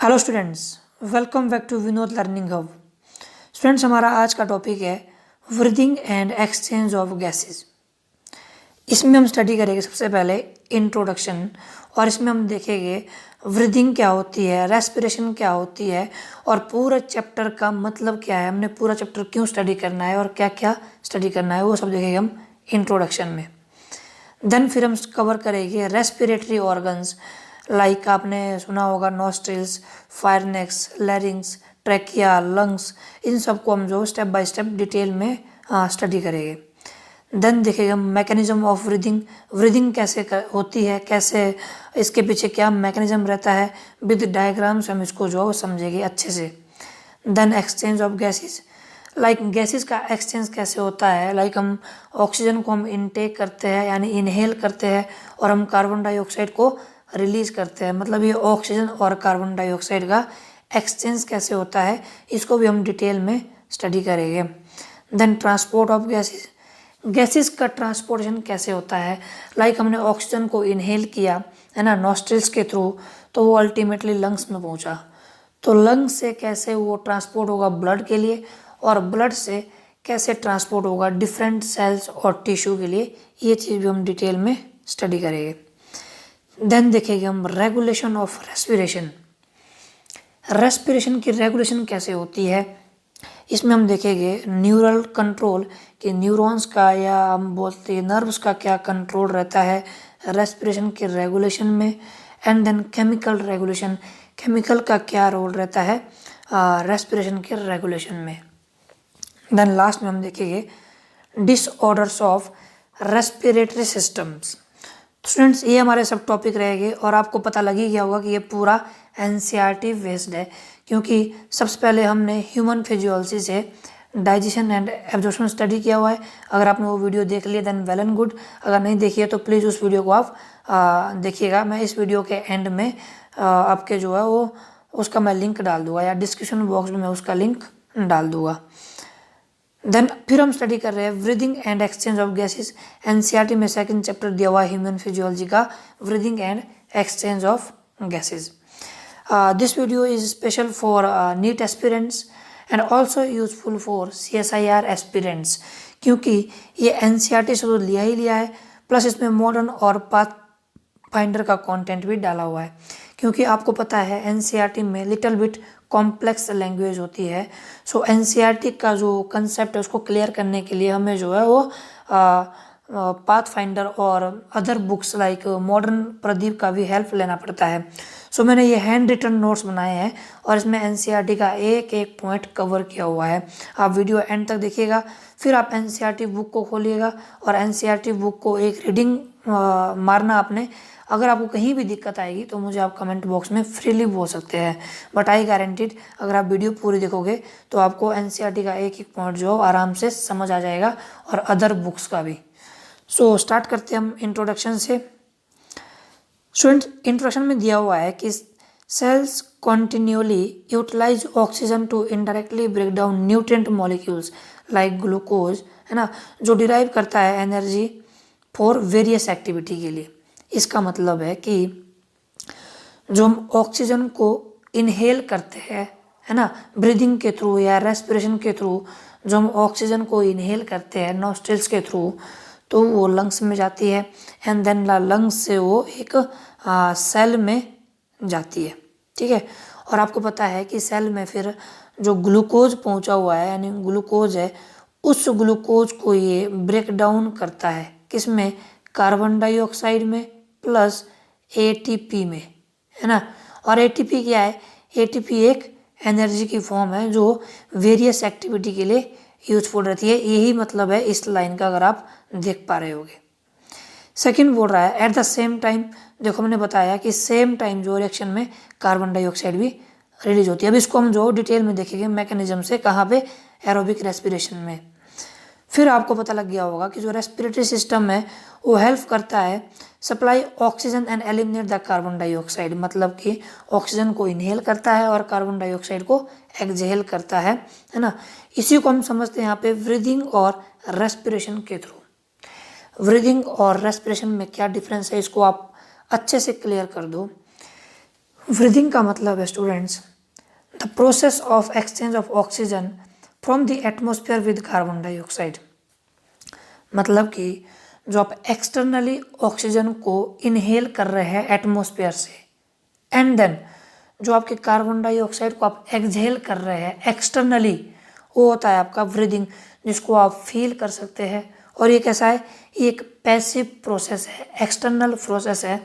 Hello students, welcome back to Vinod learning hub. Students, हमारा आज का टॉपिक है breathing and exchange of gases. इसमें हम स्टडी करेंगे सबसे पहले इंट्रोडक्शन, और इसमें हम देखेंगे ब्रीदिंग क्या होती है, रेस्पिरेशन क्या होती है, और पूरा चैप्टर का मतलब क्या है, हमने पूरा चैप्टर क्यों स्टडी करना है और क्या क्या स्टडी करना है, वो सब देखेंगे हम इंट्रोडक्शन में। देन फिर हम कवर करेंगे रेस्पिरेटरी ऑर्गन्स, लाइक आपने सुना होगा नॉस्ट्रिल्स, फायरनेक्स, लैरिंग्स, ट्रैकिया, लंग्स। इन सबको हम जो स्टेप बाय स्टेप डिटेल में स्टडी करेंगे। देन देखेंगे हम मैकेनिज्म ऑफ ब्रीदिंग, ब्रीदिंग कैसे होती है, कैसे इसके पीछे क्या मैकेनिज्म रहता है, विद डायग्राम्स हम इसको जो समझेंगे अच्छे से। Then exchange of gases, like gases का एक्सचेंज कैसे होता है, लाइक हम ऑक्सीजन को हम इनटेक करते हैं यानी इनहेल करते हैं, और हम कार्बन डाइऑक्साइड को रिलीज करते हैं। मतलब ये ऑक्सीजन और कार्बन डाइऑक्साइड का एक्सचेंज कैसे होता है, इसको भी हम डिटेल में स्टडी करेंगे। Then transport of gases, gases का ट्रांसपोर्टेशन कैसे होता है, लाइक हमने ऑक्सीजन को इनहेल किया है ना नॉस्ट्रिल्स के थ्रू, तो वो अल्टीमेटली लंग्स में पहुंचा, तो लंग्स से कैसे वो ट्रांसपोर्ट होगा ब्लड के लिए, और ब्लड से कैसे ट्रांसपोर्ट होगा डिफरेंट सेल्स और टिश्यू के लिए, ये चीज़ भी हम डिटेल में स्टडी करेंगे। देन देखेंगे हम रेगुलेशन ऑफ रेस्पिरेशन, रेस्पिरेशन की रेगुलेशन कैसे होती है। इसमें हम देखेंगे न्यूरल कंट्रोल कि न्यूरॉन्स का या हम बोलते हैं नर्व्स का क्या कंट्रोल रहता है रेस्पिरेशन के रेगुलेशन में। And then chemical regulation, chemical का क्या रोल रहता है रेस्पिरेशन के रेगुलेशन में। देन लास्ट में हम देखेंगे disorders of respiratory systems. Students, ये हमारे सब टॉपिक रहेंगे, और आपको पता लग ही गया होगा कि ये पूरा एनसीईआरटी बेस्ड है, क्योंकि सबसे पहले हमने ह्यूमन फिजियोलॉजी से डाइजेशन एंड एब्जॉर्प्शन स्टडी किया हुआ है। अगर आपने वो वीडियो देख लिया देन वेल एंड गुड, अगर नहीं देखी है तो प्लीज़ उस वीडियो को आप देखिएगा। मैं इस वीडियो के एंड में आपके जो है वो उसका मैं लिंक डाल दूंगा, या डिस्क्रिप्शन बॉक्स में मैं उसका लिंक डाल दूंगा। देन फिर हम स्टडी कर रहे हैं breathing and exchange of gases. NCERT में सेकंड चैप्टर दिया हुआ है ह्यूमन फिजियोलॉजी का, breathing and exchange of gases. This video is special for NEET aspirants and also useful for CSIR aspirants, क्योंकि ये एनसीईआरटी से तो लिया ही लिया है, प्लस इसमें मॉडर्न और पाथ फाइंडर का कंटेंट भी डाला हुआ है। क्योंकि आपको पता है एनसीईआरटी में लिटिल बिट कॉम्प्लेक्स लैंग्वेज होती है, सो एनसीईआरटी का जो कंसेप्ट है उसको क्लियर करने के लिए हमें जो है वो पाथ फाइंडर और other books like modern Pradeep का भी हेल्प लेना पड़ता है। सो मैंने ये हैंड रिटन नोट्स बनाए हैं, और इसमें एनसीईआरटी का एक एक पॉइंट कवर किया हुआ है। आप वीडियो एंड तक देखिएगा, फिर आप एनसीईआरटी बुक को खोलिएगा और एनसीईआरटी बुक को एक रीडिंग मारना आपने। अगर आपको कहीं भी दिक्कत आएगी तो मुझे आप कमेंट बॉक्स में फ्रीली बोल सकते हैं, बट आई गारंटीड अगर आप वीडियो पूरी देखोगे तो आपको एनसीईआरटी का एक एक पॉइंट जो आराम से समझ आ जाएगा, और अदर बुक्स का भी। सो स्टार्ट करते हैं हम इंट्रोडक्शन से। स्टूडेंट, इंट्रोडक्शन में दिया हुआ है कि cells continuously utilize oxygen to indirectly break down nutrient molecules like glucose, है ना, जो डिराइव करता है एनर्जी फॉर वेरियस एक्टिविटी के लिए। इसका मतलब है कि जो हम ऑक्सीजन को इनहेल करते हैं, है ना, ब्रीदिंग के थ्रू या रेस्पिरेशन के थ्रू, जो हम ऑक्सीजन को इनहेल करते हैं नॉस्ट्रिल्स के थ्रू, तो वो लंग्स में जाती है, एंड देन लंग्स से वो एक सेल में जाती है, ठीक है। और आपको पता है कि सेल में फिर जो ग्लूकोज पहुंचा हुआ है यानी ग्लूकोज है, उस ग्लूकोज को ये ब्रेक डाउन करता है किसमें, कार्बन डाइऑक्साइड में प्लस ATP में, है ना। और ATP क्या है, ATP एक एनर्जी की फॉर्म है जो वेरियस एक्टिविटी के लिए यूजफुल रहती है। यही मतलब है इस लाइन का, अगर आप देख पा रहे होगे। सेकंड बोल रहा है एट द सेम टाइम, देखो हमने बताया कि सेम टाइम जो रिएक्शन में कार्बन डाइऑक्साइड भी रिलीज होती है। अब इसको हम जो डिटेल में देखेंगे मैकेनिज्म से, कहाँ पे, एरोबिक रेस्पिरेशन में। फिर आपको पता लग गया होगा कि जो रेस्पिरेटरी सिस्टम है वो हेल्प करता है supply oxygen and eliminate the carbon dioxide, मतलब कि ऑक्सीजन को इनहेल करता है और कार्बन डाइऑक्साइड को एक्सहेल करता है ना। इसी को हम समझते हैं यहाँ पे ब्रीदिंग और रेस्पिरेशन के थ्रू। ब्रीदिंग और रेस्पिरेशन में क्या डिफरेंस है, इसको आप अच्छे से क्लियर कर दो। ब्रीदिंग का मतलब है students the process of exchange of oxygen from the atmosphere with carbon dioxide. मतलब कि जो आप एक्सटर्नली ऑक्सीजन को इनहेल कर रहे हैं एटमॉस्फेयर से, एंड देन जो आपके कार्बन डाइऑक्साइड को आप एक्सहेल कर रहे हैं एक्सटर्नली, वो होता है आपका ब्रीदिंग, जिसको आप फील कर सकते हैं। और ये कैसा है, ये एक पैसिव प्रोसेस है, एक्सटर्नल प्रोसेस है।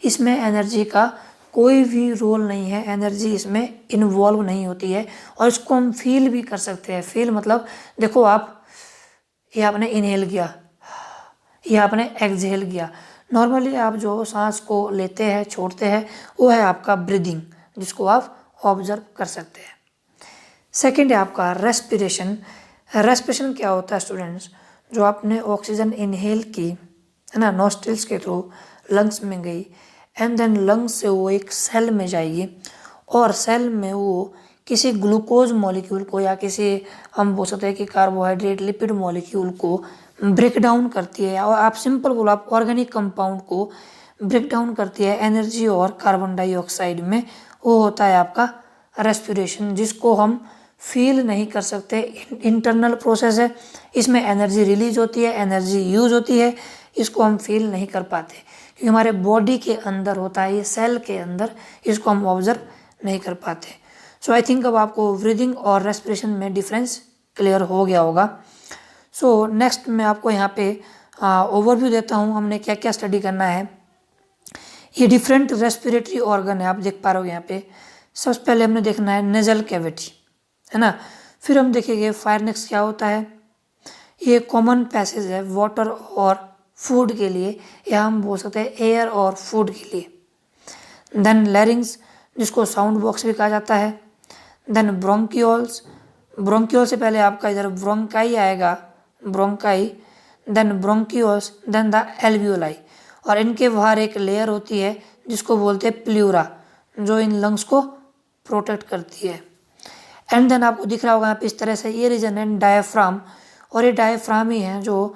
इसमें एनर्जी का कोई भी रोल नहीं है, एनर्जी इसमें इन्वॉल्व नहीं होती है, और इसको हम फील भी कर सकते हैं। फील मतलब देखो आप, ये आपने इनहेल किया, ये आपने एक्सहेल किया। नॉर्मली आप जो सांस को लेते हैं छोड़ते हैं वो है आपका ब्रीदिंग, जिसको आप ऑब्जर्व कर सकते हैं। सेकंड है आपका रेस्पिरेशन। रेस्पिरेशन क्या होता है स्टूडेंट्स, जो आपने ऑक्सीजन इनहेल की है ना, नॉस्ट्रिल्स के थ्रू लंग्स में गई, एंड देन लंग्स से वो एक सेल में जाएगी, और सेल में वो किसी ग्लूकोज मॉलिक्यूल को या किसी हम बोल सकते हैं कि कार्बोहाइड्रेट लिपिड मॉलिक्यूल को ब्रेक डाउन करती है, और आप सिंपल बोलो आप ऑर्गेनिक कंपाउंड को ब्रेक डाउन करती है एनर्जी और कार्बन डाइऑक्साइड में। वो होता है आपका रेस्पिरेशन, जिसको हम फील नहीं कर सकते, इंटरनल प्रोसेस है। इसमें एनर्जी रिलीज होती है, एनर्जी यूज होती है, इसको हम फील नहीं कर पाते क्योंकि हमारे बॉडी के अंदर होता है, ये सेल के अंदर, इसको हम ऑब्जर्व नहीं कर पाते। सो आई थिंक अब आपको ब्रीदिंग और रेस्पिरेशन में डिफरेंस क्लियर हो गया होगा। सो नेक्स्ट मैं आपको यहाँ पे ओवरव्यू देता हूँ, हमने क्या क्या स्टडी करना है। ये डिफरेंट रेस्पिरेटरी ऑर्गन है, आप देख पा रहे हो यहाँ पे। सबसे पहले हमने देखना है नेजल कैविटी, है ना। फिर हम देखेंगे फायरनेक्स क्या होता है, ये कॉमन पैसेज है वाटर और फूड के लिए, या हम बोल सकते हैं एयर और फूड के लिए। देन लैरिंग्स, जिसको साउंड बॉक्स भी कहा जाता है। देन ब्रोंकियोल्स, ब्रोंकियोल से पहले आपका इधर ब्रोंकाई आएगा, bronchi, then bronchioles, then the alveoli, और इनके बाहर एक लेयर होती है जिसको बोलते हैं प्ल्यूरा, जो इन लंग्स को प्रोटेक्ट करती है। एंड देन आपको दिख रहा होगा यहाँ पे इस तरह से ये रीजन है डायफ्राम, और ये डायफ्राम ही है जो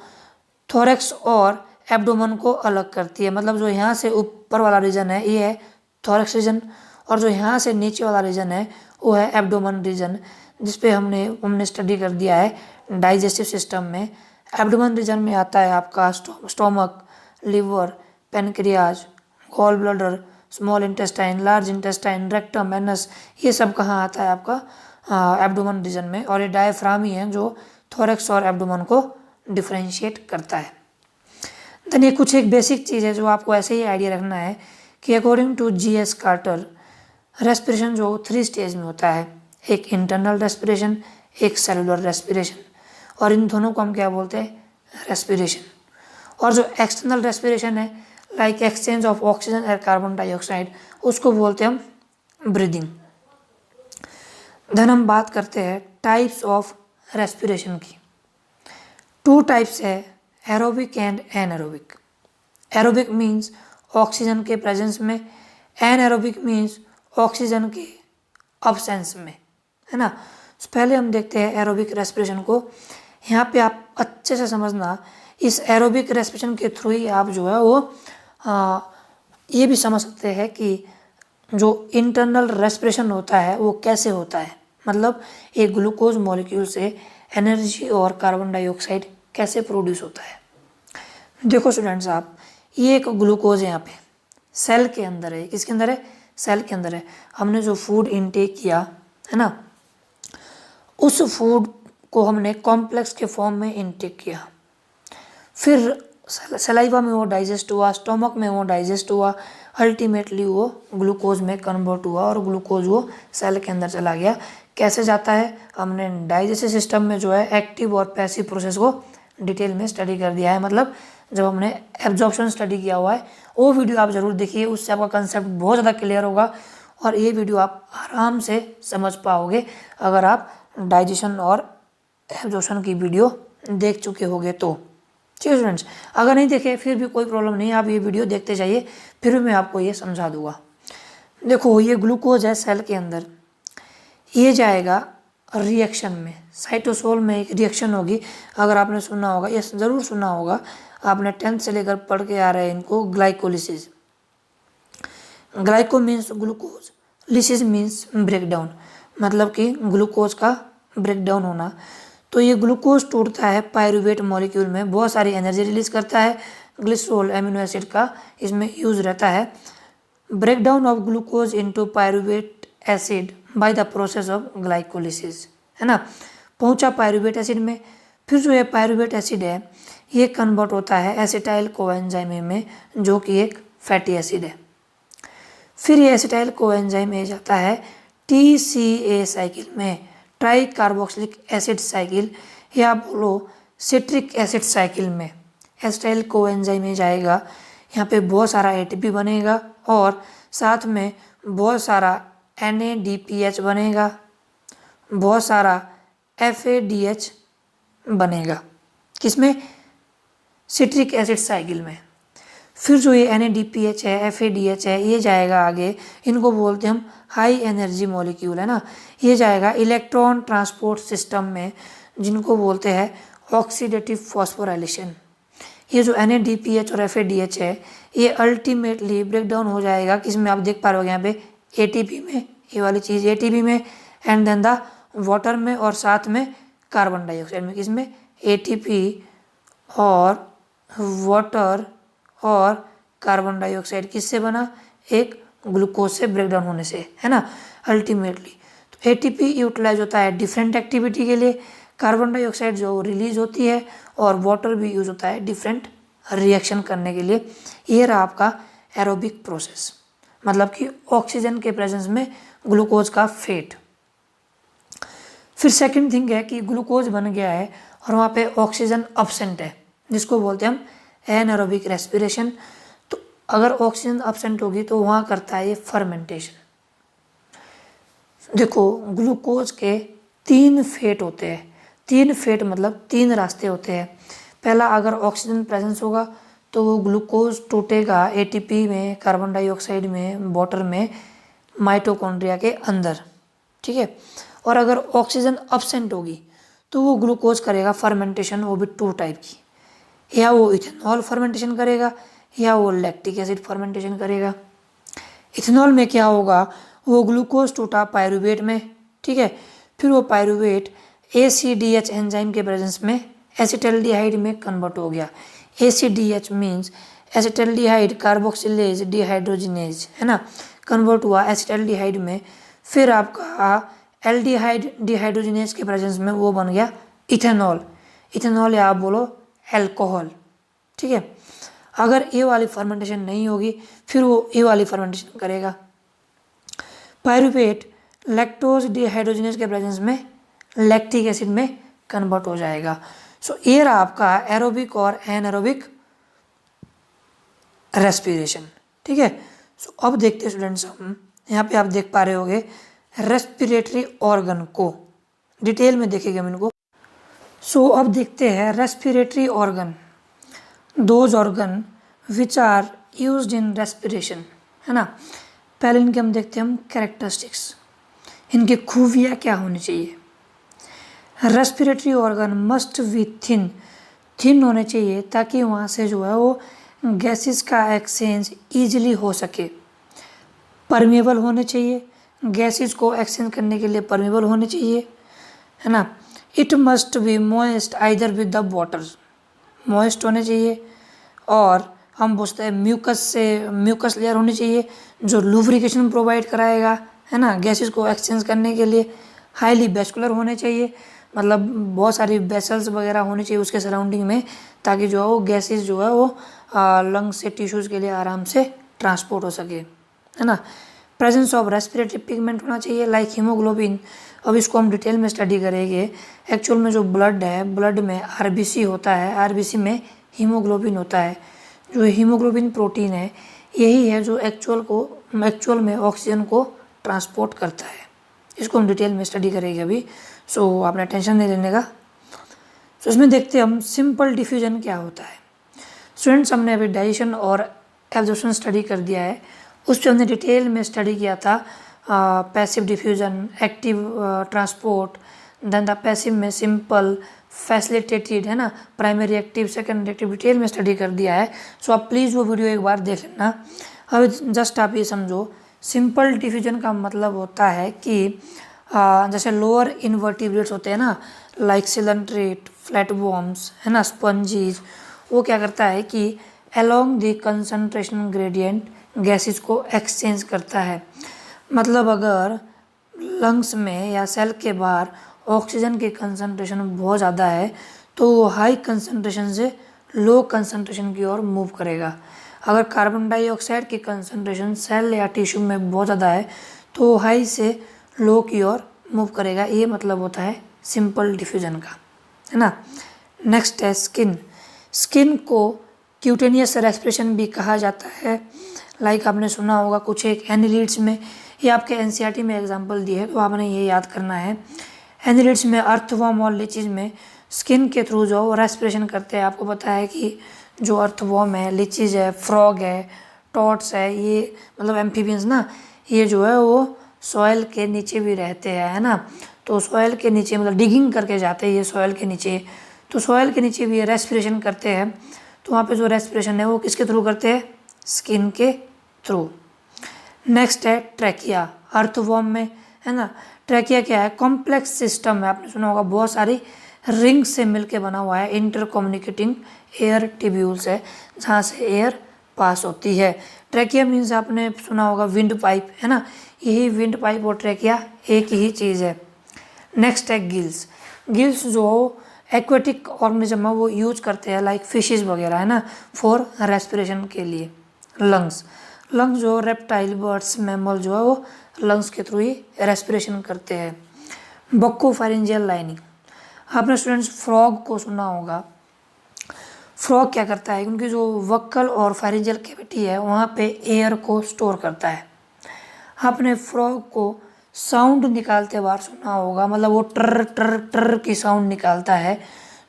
थोरैक्स और एब्डोमेन को अलग करती है। मतलब जो यहाँ से ऊपर वाला रीजन है ये है थोरैक्स रीजन, और जो यहाँ से नीचे वाला रीजन है वो है एब्डोमेन रीजन, जिसपे हमने स्टडी कर दिया है डाइजेस्टिव सिस्टम में। एब्डोमेन रीजन में आता है आपका stomach, liver, pancreas, gall bladder, small intestine, large intestine, rectum, anus, ये सब कहाँ आता है आपका एब्डोमेन रीजन में। और ये डायफ्राम ही है जो थोरैक्स और एब्डोमेन को डिफरेंशिएट करता है। देन ये कुछ एक बेसिक चीज़ है जो आपको ऐसे ही आइडिया रखना है कि according to G S Carter respiration जो 3 स्टेज में होता है, एक इंटरनल रेस्पिरेशन, एक सेलुलर रेस्पिरेशन, और इन दोनों को हम क्या बोलते हैं, रेस्पिरेशन। और जो एक्सटर्नल रेस्पिरेशन है लाइक एक्सचेंज ऑफ ऑक्सीजन और कार्बन डाइऑक्साइड, उसको बोलते हैं हम ब्रीदिंग। देन हम बात करते हैं टाइप्स ऑफ रेस्पिरेशन की। 2 टाइप्स है, aerobic and anaerobic. Aerobic means oxygen के प्रेजेंस में, एनएरोबिक मीन्स ऑक्सीजन के अब्सेंस में, है ना। तो पहले हम देखते हैं एरोबिक रेस्पिरेशन को। यहाँ पे आप अच्छे से समझना, इस एरोबिक रेस्पिरेशन के थ्रू ही आप जो है वो ये भी समझ सकते हैं कि जो इंटरनल रेस्पिरेशन होता है वो कैसे होता है। मतलब एक ग्लूकोज मॉलिक्यूल से एनर्जी और कार्बन डाइऑक्साइड कैसे प्रोड्यूस होता है। देखो स्टूडेंट्स आप, ये एक ग्लूकोज है यहाँ पे सेल के अंदर है, किसके अंदर है, सेल के अंदर है। हमने जो फूड इनटेक किया है ना, उस फूड को हमने कॉम्प्लेक्स के फॉर्म में इनटेक किया, फिर सलाइवा में वो डाइजेस्ट हुआ, स्टोमक में वो डाइजेस्ट हुआ, अल्टीमेटली वो ग्लूकोज में कन्वर्ट हुआ और ग्लूकोज वो सेल के अंदर चला गया। कैसे जाता है, हमने डाइजेस्टिव सिस्टम में जो है एक्टिव और पैसिव प्रोसेस को डिटेल में स्टडी कर दिया है। मतलब जब हमने एब्जॉर्प्शन स्टडी किया हुआ है, वो वीडियो आप ज़रूर देखिए, उससे आपका कंसेप्ट बहुत ज़्यादा क्लियर होगा और ये वीडियो आप आराम से समझ पाओगे अगर आप डाइजेशन और एब्जॉर्प्शन की वीडियो देख चुके होगे तो। ठीक है स्टूडेंट्स, अगर नहीं देखे फिर भी कोई प्रॉब्लम नहीं, आप ये वीडियो देखते जाइए, फिर भी मैं आपको ये समझा दूंगा। देखो ये ग्लूकोज है सेल के अंदर, ये जाएगा रिएक्शन में, साइटोसोल में एक रिएक्शन होगी। अगर आपने सुना होगा, ये ज़रूर सुना होगा, आपने 10th से लेकर पढ़ के आ रहे हैं इनको, glycolysis. Glyco means glucose, lysis means breakdown, मतलब कि ग्लूकोज का ब्रेकडाउन होना। तो ये ग्लूकोज टूटता है पायरूवेट मॉलिक्यूल में, बहुत सारी एनर्जी रिलीज करता है। ग्लिसरॉल अमीनो एसिड का इसमें यूज रहता है। Breakdown of glucose into pyruvate acid by the process of glycolysis, है ना, पहुंचा पायरूवेट एसिड में। फिर जो ये पायरूवेट एसिड है ये कन्वर्ट होता है एसिटाइल कोएंजाइम में, जो कि एक फैटी एसिड है। फिर ये एसिटाइल कोएंजाइम ए जाता है TCA साइकिल में, ट्राई कार्बोक्सिलिक एसिड साइकिल, या बोलो सिट्रिक एसिड साइकिल में। एसिटाइल कोएंजाइम ए जाएगा, यहाँ पे बहुत सारा ATP बनेगा और साथ में बहुत सारा NADPH बनेगा, बहुत सारा FADH बनेगा, किसमें, सिट्रिक एसिड साइकिल में। फिर जो ये NADPH है, FADH है, ये जाएगा आगे, इनको बोलते हैं हम हाई एनर्जी मॉलिक्यूल, है ना, ये जाएगा इलेक्ट्रॉन ट्रांसपोर्ट सिस्टम में, जिनको बोलते हैं ऑक्सीडेटिव फॉस्फोराइलेशन। ये जो NADPH और FADH है ये अल्टीमेटली ब्रेकडाउन हो जाएगा, किसमें आप देख पा रहे हो यहाँ पे ATP में, ये वाली चीज़ ATP में, एंड देन द वाटर में, और साथ में कार्बन डाइऑक्साइड में, किसमें, ATP और वाटर और कार्बन डाइऑक्साइड किससे बना, एक ग्लूकोज से ब्रेकडाउन होने से, है ना, अल्टीमेटली। तो ATP यूटिलाइज होता है डिफरेंट एक्टिविटी के लिए, कार्बन डाइऑक्साइड जो रिलीज होती है, और वाटर भी यूज होता है डिफरेंट रिएक्शन करने के लिए। ये रहा आपका एरोबिक प्रोसेस, मतलब कि ऑक्सीजन के प्रेजेंस में ग्लूकोज का फेट। फिर सेकंड थिंग है कि ग्लूकोज बन गया है और वहाँ पे ऑक्सीजन अब्सेंट है, जिसको बोलते हैं हम एनारोबिक रेस्पिरेशन। तो अगर ऑक्सीजन अब्सेंट होगी तो वहाँ करता है ये फर्मेंटेशन। देखो ग्लूकोज के 3 फेट होते हैं, 3 फेट मतलब 3 रास्ते होते हैं। पहला, अगर ऑक्सीजन प्रेजेंस होगा तो वो ग्लूकोज टूटेगा ATP में, कार्बन डाइऑक्साइड में, वाटर में, माइटोकॉन्ड्रिया के अंदर, ठीक है। और अगर ऑक्सीजन अब्सेंट होगी तो वो ग्लूकोज करेगा फर्मेंटेशन, वो भी 2 टाइप की, या वो इथेनॉल फर्मेंटेशन करेगा या वो लैक्टिक एसिड फर्मेंटेशन करेगा। इथेनॉल में क्या होगा, वो ग्लूकोज टूटा पायरूवेट में, ठीक है, फिर वो पायरूवेट ACDH एंजाइम के प्रेजेंस में एसिटल्डिहाइड में कन्वर्ट हो गया। ACDH means acetaldehyde carboxylase dehydrogenase, है ना, कन्वर्ट हुआ एसिटल्डिहाइड में। फिर आपका एल्डिहाइड डिहाइड्रोजिनेज के प्रेजेंस में वो बन गया इथेनॉल, इथेनॉल या आप बोलो एल्कोहल, ठीक है। अगर ये वाली फर्मेंटेशन नहीं होगी फिर वो ये वाली फर्मेंटेशन करेगा। पायरूवेट लैक्टोज डिहाइड्रोजिनेज के प्रेजेंस में लैक्टिक एसिड में कन्वर्ट हो जाएगा। सो ये रहा आपका एरोबिक और एनारोबिक रेस्पिरेशन, ठीक है। सो अब देखते हैं स्टूडेंट्स, हम यहाँ पे आप देख पा रहे होगे रेस्पिरेटरी ऑर्गन को, डिटेल में देखेंगे हम इनको। सो अब देखते हैं respiratory organ, those organ which are used in respiration, है ना। पहले इनके हम देखते हैं हम कैरेक्टरिस्टिक्स, इनकी खूबियाँ क्या होनी चाहिए। Respiratory organ must be thin, thin होने चाहिए ताकि वहाँ से जो है वो गैसेस का एक्सचेंज ईजिली हो सके। परमेबल होने चाहिए, गैसेस को एक्सचेंज करने के लिए परमेबल होने चाहिए, है ना। It must be moist either with the water, moist होने चाहिए। और हम पूछते हैं म्यूकस से, म्यूकस लेयर होनी चाहिए जो लुब्रिकेशन प्रोवाइड कराएगा, है ना, गैसेस को एक्सचेंज करने के लिए। हाईली वेस्कुलर होने चाहिए, मतलब बहुत सारी वेसल्स वगैरह होनी चाहिए उसके सराउंडिंग में, ताकि जो है वो गैसेस जो है वो लंग्स से टिश्यूज़ के लिए आराम से ट्रांसपोर्ट हो सके, है ना। प्रेजेंस ऑफ रेस्पिरेटरी पिगमेंट होना चाहिए लाइक हीमोग्लोबिन। अब इसको हम डिटेल में स्टडी करेंगे। एक्चुअल में जो ब्लड है, ब्लड में RBC होता है, RBC में हीमोग्लोबिन होता है। जो हीमोग्लोबिन प्रोटीन है यही है जो एक्चुअल में ऑक्सीजन को ट्रांसपोर्ट करता है। इसको हम डिटेल में स्टडी करेंगे अभी, सो आपने टेंशन नहीं लेने का। सो इसमें देखते हैं हम सिंपल डिफ्यूजन क्या होता है। स्टूडेंट्स, हमने अभी डाइजेशन और एब्जॉर्प्शन स्टडी कर दिया है, उस पर हमने डिटेल में स्टडी किया था passive diffusion, active transport, then the passive में सिंपल, फैसिलिटेटेड, है ना, primary active, secondary active, detail में स्टडी कर दिया है। सो आप प्लीज़ वो वीडियो एक बार देख लेना। अब जस्ट आप ये समझो सिंपल डिफ्यूजन का मतलब होता है कि जैसे लोअर इनवर्टिब्रेट्स होते हैं ना, लाइक सिलेंट्रेट, फ्लैटवर्म्स, है ना, स्पंजीज, वो क्या करता है कि along the concentration gradient gases को एक्सचेंज करता है। मतलब अगर लंग्स में या सेल के बाहर ऑक्सीजन की कंसंट्रेशन बहुत ज़्यादा है तो वो हाई कंसंट्रेशन से लो कंसंट्रेशन की ओर मूव करेगा। अगर कार्बन डाइऑक्साइड की कंसंट्रेशन सेल या टिश्यू में बहुत ज़्यादा है तो वो हाई से लो की ओर मूव करेगा। ये मतलब होता है सिंपल डिफ्यूजन का, है ना। नेक्स्ट है स्किन। स्किन को क्यूटेनियस रेस्पिरेशन भी कहा जाता है। लाइक आपने सुना होगा कुछ एक एनिलिड्स में, ये आपके एनसीईआरटी में एग्जांपल दिए है तो आपने ये याद करना है। एनिलिड्स में, अर्थवर्म और लिचीज में स्किन के थ्रू जो रेस्पिरेशन करते हैं। आपको पता है कि जो अर्थवर्म है, लिचीज है, फ्रॉग है, टॉट्स है, ये मतलब एम्फीबियंस ना, ये जो है वो सॉइल के नीचे भी रहते हैं, है ना। तो सॉइल के नीचे मतलब डिगिंग करके जाते हैं ये सॉइल के नीचे, तो सॉइल के नीचे भी ये रेस्पिरेशन करते हैं। तो वहाँ पे जो रेस्पिरेशन है वो किसके थ्रू करते हैं? स्किन के थ्रू। नेक्स्ट है ट्रैकिया, अर्थवर्म में, है ना। ट्रैकिया क्या है? कॉम्प्लेक्स सिस्टम है, आपने सुना होगा, बहुत सारी रिंग से मिलके बना हुआ है, इंटर कम्युनिकेटिंग एयर ट्यूब्यूल्स है जहाँ से एयर पास होती है। ट्रैकिया मीन्स आपने सुना होगा विंड पाइप, है ना, यही विंड पाइप और ट्रैकिया एक ही चीज़ है। नेक्स्ट है गिल्स। गिल्स जो एक्वेटिक ऑर्गेनिज्म है वो यूज करते हैं, लाइक फिशेस वगैरह, है ना, फॉर रेस्पिरेशन के लिए। लंग्स, लंग्स जो रेप्टाइल, बर्ड्स, मैमल जो है वो लंग्स के थ्रू ही रेस्पिरेशन करते हैं। बक्कोफेरेंजियल लाइनिंग, आपने स्टूडेंट्स फ्रॉग को सुना होगा। फ्रॉग क्या करता है? उनकी जो वक्कल और फेरेंजियल कैविटी है वहाँ पे एयर को स्टोर करता है। आपने फ्रॉग को साउंड निकालते बार सुना होगा, मतलब वो ट्र ट्र ट्र की साउंड निकालता है।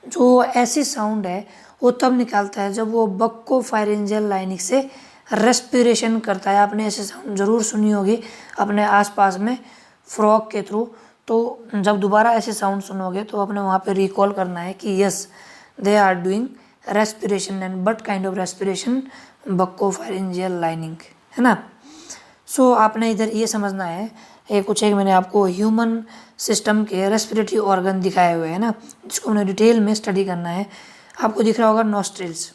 जो ऐसी साउंड है वो तब निकालता है जब वो बक्कोफेरेंजियल लाइनिंग से रेस्पिरेशन करता है। आपने ऐसे साउंड ज़रूर सुनी होगी अपने आसपास में फ्रॉग के थ्रू। तो जब दोबारा ऐसे साउंड सुनोगे तो अपने वहाँ पे रिकॉल करना है कि yes they are doing respiration, and but kind of respiration? Buccopharyngeal lining, है ना। सो आपने इधर ये समझना है, कुछ एक मैंने आपको ह्यूमन सिस्टम के रेस्पिरेटरी ऑर्गन दिखाए हुए हैं ना, जिसको हमने डिटेल में स्टडी करना है। आपको दिख रहा होगा नॉस्ट्रिल्स,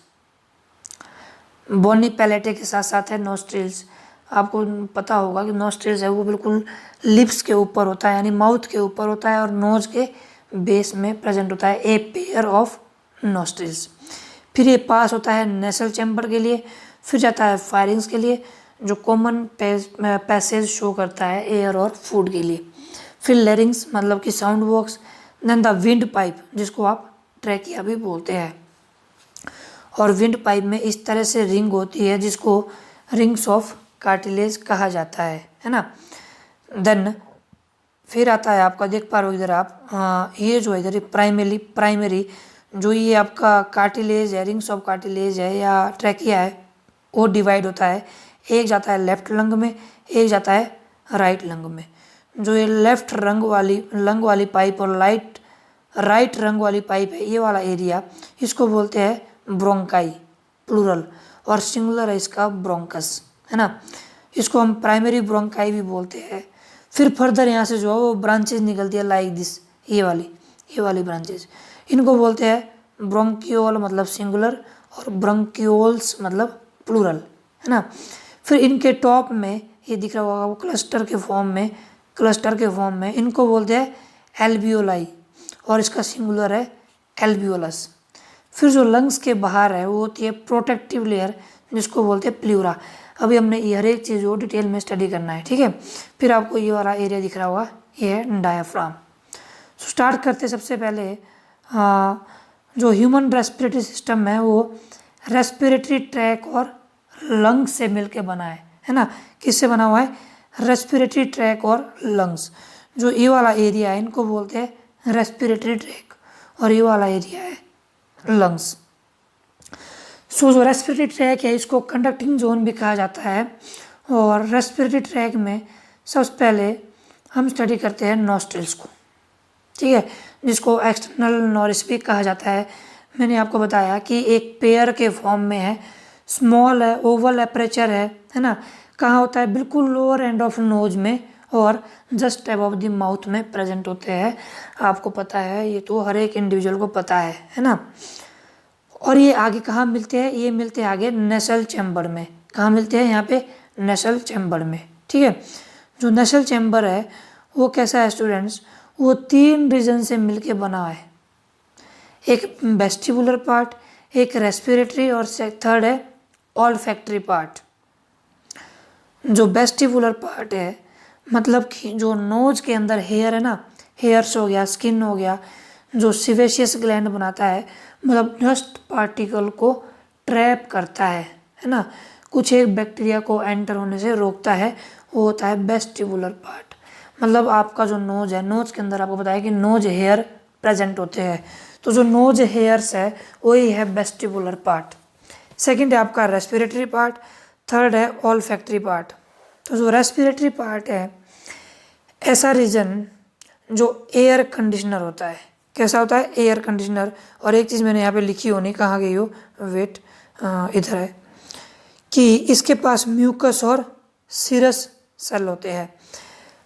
बोनी पैलेटे के साथ साथ है नॉस्ट्रिल्स। आपको पता होगा कि नॉस्ट्रिल्स है वो बिल्कुल लिप्स के ऊपर होता है, यानी माउथ के ऊपर होता है, और नोज के बेस में प्रेजेंट होता है, ए पेयर ऑफ नॉस्ट्रिल्स। फिर ये पास होता है नेसल चैम्बर के लिए, फिर जाता है फायरिंग्स के लिए जो कॉमन पैसेज शो करता है एयर और फूड के लिए। फिर लेरिंग्स मतलब कि sound box, then the windpipe जिसको आप ट्रैकिया भी बोलते हैं। और विंड पाइप में इस तरह से रिंग होती है जिसको रिंग्स ऑफ कार्टिलेज कहा जाता है ना। देन फिर आता है आपका, देख पा रहे हो इधर आप, ये जो इधर प्राइमरी जो ये आपका कार्टिलेज है, रिंग्स ऑफ कार्टिलेज है या ट्रैकिया है, वो डिवाइड होता है। एक जाता है लेफ्ट लंग में, एक जाता है राइट लंग में। जो ये लेफ्ट लंग वाली पाइप और राइट रंग वाली पाइप है, ये वाला एरिया, इसको बोलते हैं ब्रोंकाई, प्लूरल, और सिंगुलर है इसका ब्रोंकस, है ना। इसको हम प्राइमरी ब्रोंकाई भी बोलते हैं। फिर फर्दर यहाँ से जो है वो ब्रांचेज निकलती है लाइक दिस, ये वाली ब्रांचेज, इनको बोलते हैं ब्रोंकियोल मतलब सिंगुलर और ब्रोंकियोल्स मतलब प्लूरल, है ना। फिर इनके टॉप में ये दिख रहा होगा वो क्लस्टर के फॉर्म में इनको बोलते हैं एल्बियोलाई, और इसका सिंगुलर है एल्बियोलस। फिर जो लंग्स के बाहर है वो होती है प्रोटेक्टिव लेयर जिसको बोलते हैं प्लूरा। अभी हमने ये हर एक चीज़ को डिटेल में स्टडी करना है, ठीक है। फिर आपको ये वाला एरिया दिख रहा होगा, ये है डायाफ्राम। सो स्टार्ट करते सबसे पहले जो ह्यूमन रेस्पिरेटरी सिस्टम है वो रेस्पिरेटरी ट्रैक और लंग्स से मिलके बना है ना। किससे बना हुआ है? रेस्पिरेटरी ट्रैक और लंग्स। जो ये वाला एरिया है इनको बोलते हैं रेस्पिरेटरी ट्रैक, और ये वाला एरिया है लंग्स। सो जो रेस्पिरेटरी ट्रैक है इसको कंडक्टिंग जोन भी कहा जाता है। और रेस्पिरेटरी ट्रैक में सबसे पहले हम स्टडी करते हैं नॉस्ट्रिल्स को, ठीक है, जिसको एक्सटर्नल नॉरिस भी कहा जाता है। मैंने आपको बताया कि एक पेयर के फॉर्म में है, स्मॉल है, ओवल एपरेचर है ना, कहाँ होता है, बिल्कुल लोअर एंड ऑफ नोज में और जस्ट अबव द माउथ में प्रेजेंट होते हैं। आपको पता है, ये तो हर एक इंडिविजुअल को पता है ना। और ये आगे कहाँ मिलते हैं, ये मिलते हैं आगे नेसल चैम्बर में। कहाँ मिलते हैं, यहाँ पे नेसल चैम्बर में, ठीक है। जो नेसल चैम्बर है वो कैसा है स्टूडेंट्स, वो 3 रीजन से मिलके बना है। एक वेस्टिबुलर पार्ट, एक रेस्पिरेटरी और थर्ड है ऑल्फैक्टरी पार्ट। जो वेस्टिबुलर पार्ट है मतलब कि जो नोज के अंदर हेयर है ना, हेयर्स हो गया, स्किन हो गया, जो सिवेशियस ग्लैंड बनाता है, मतलब डस्ट पार्टिकल को ट्रैप करता है ना, कुछ एक बैक्टीरिया को एंटर होने से रोकता है, वो होता है वेस्टिबुलर पार्ट। मतलब आपका जो नोज है, नोज के अंदर आपको पता है कि नोज हेयर प्रेजेंट होते हैं, तो जो नोज हेयर्स है वही है वेस्टिबुलर पार्ट। सेकंड है आपका रेस्पिरेटरी पार्ट, थर्ड है ऑल्फैक्टरी पार्ट। तो जो रेस्पिरेटरी पार्ट है ऐसा रीजन जो एयर कंडीशनर होता है। कैसा होता है, एयर कंडीशनर। और एक चीज़ मैंने यहाँ पे लिखी होनी, कहाँ गई हो, वेट, इधर है, कि इसके पास म्यूकस और सीरस सेल होते हैं।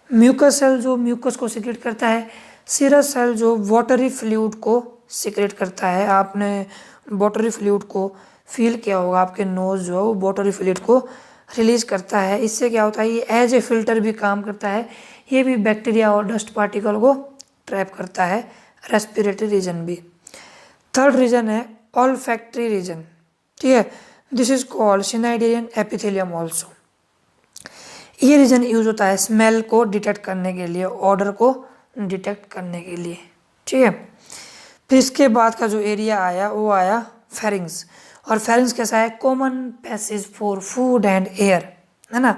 म्यूकस सेल जो म्यूकस को सिक्रेट करता है, सीरस सेल जो वाटरी फ्लूइड को सिक्रेट करता है। आपने वाटरी फ्लूइड को फील किया होगा, आपके नोज जो है वो वाटरी फ्लूइड को रिलीज करता है। इससे क्या होता है, ये एज ए फिल्टर भी काम करता है, ये भी बैक्टीरिया और डस्ट पार्टिकल को ट्रैप करता है, रेस्पिरेटरी रीजन भी। थर्ड रीजन है ऑल्फैक्टरी रीजन, ठीक है, this is called schneiderian epithelium also. ये रीजन यूज होता है स्मेल को डिटेक्ट करने के लिए, ऑर्डर को डिटेक्ट करने के लिए, ठीक है। फिर इसके बाद का जो एरिया आया वो आया फेरिंग्स। और फेरिंग्स कैसा है, common passage for food and air, है ना।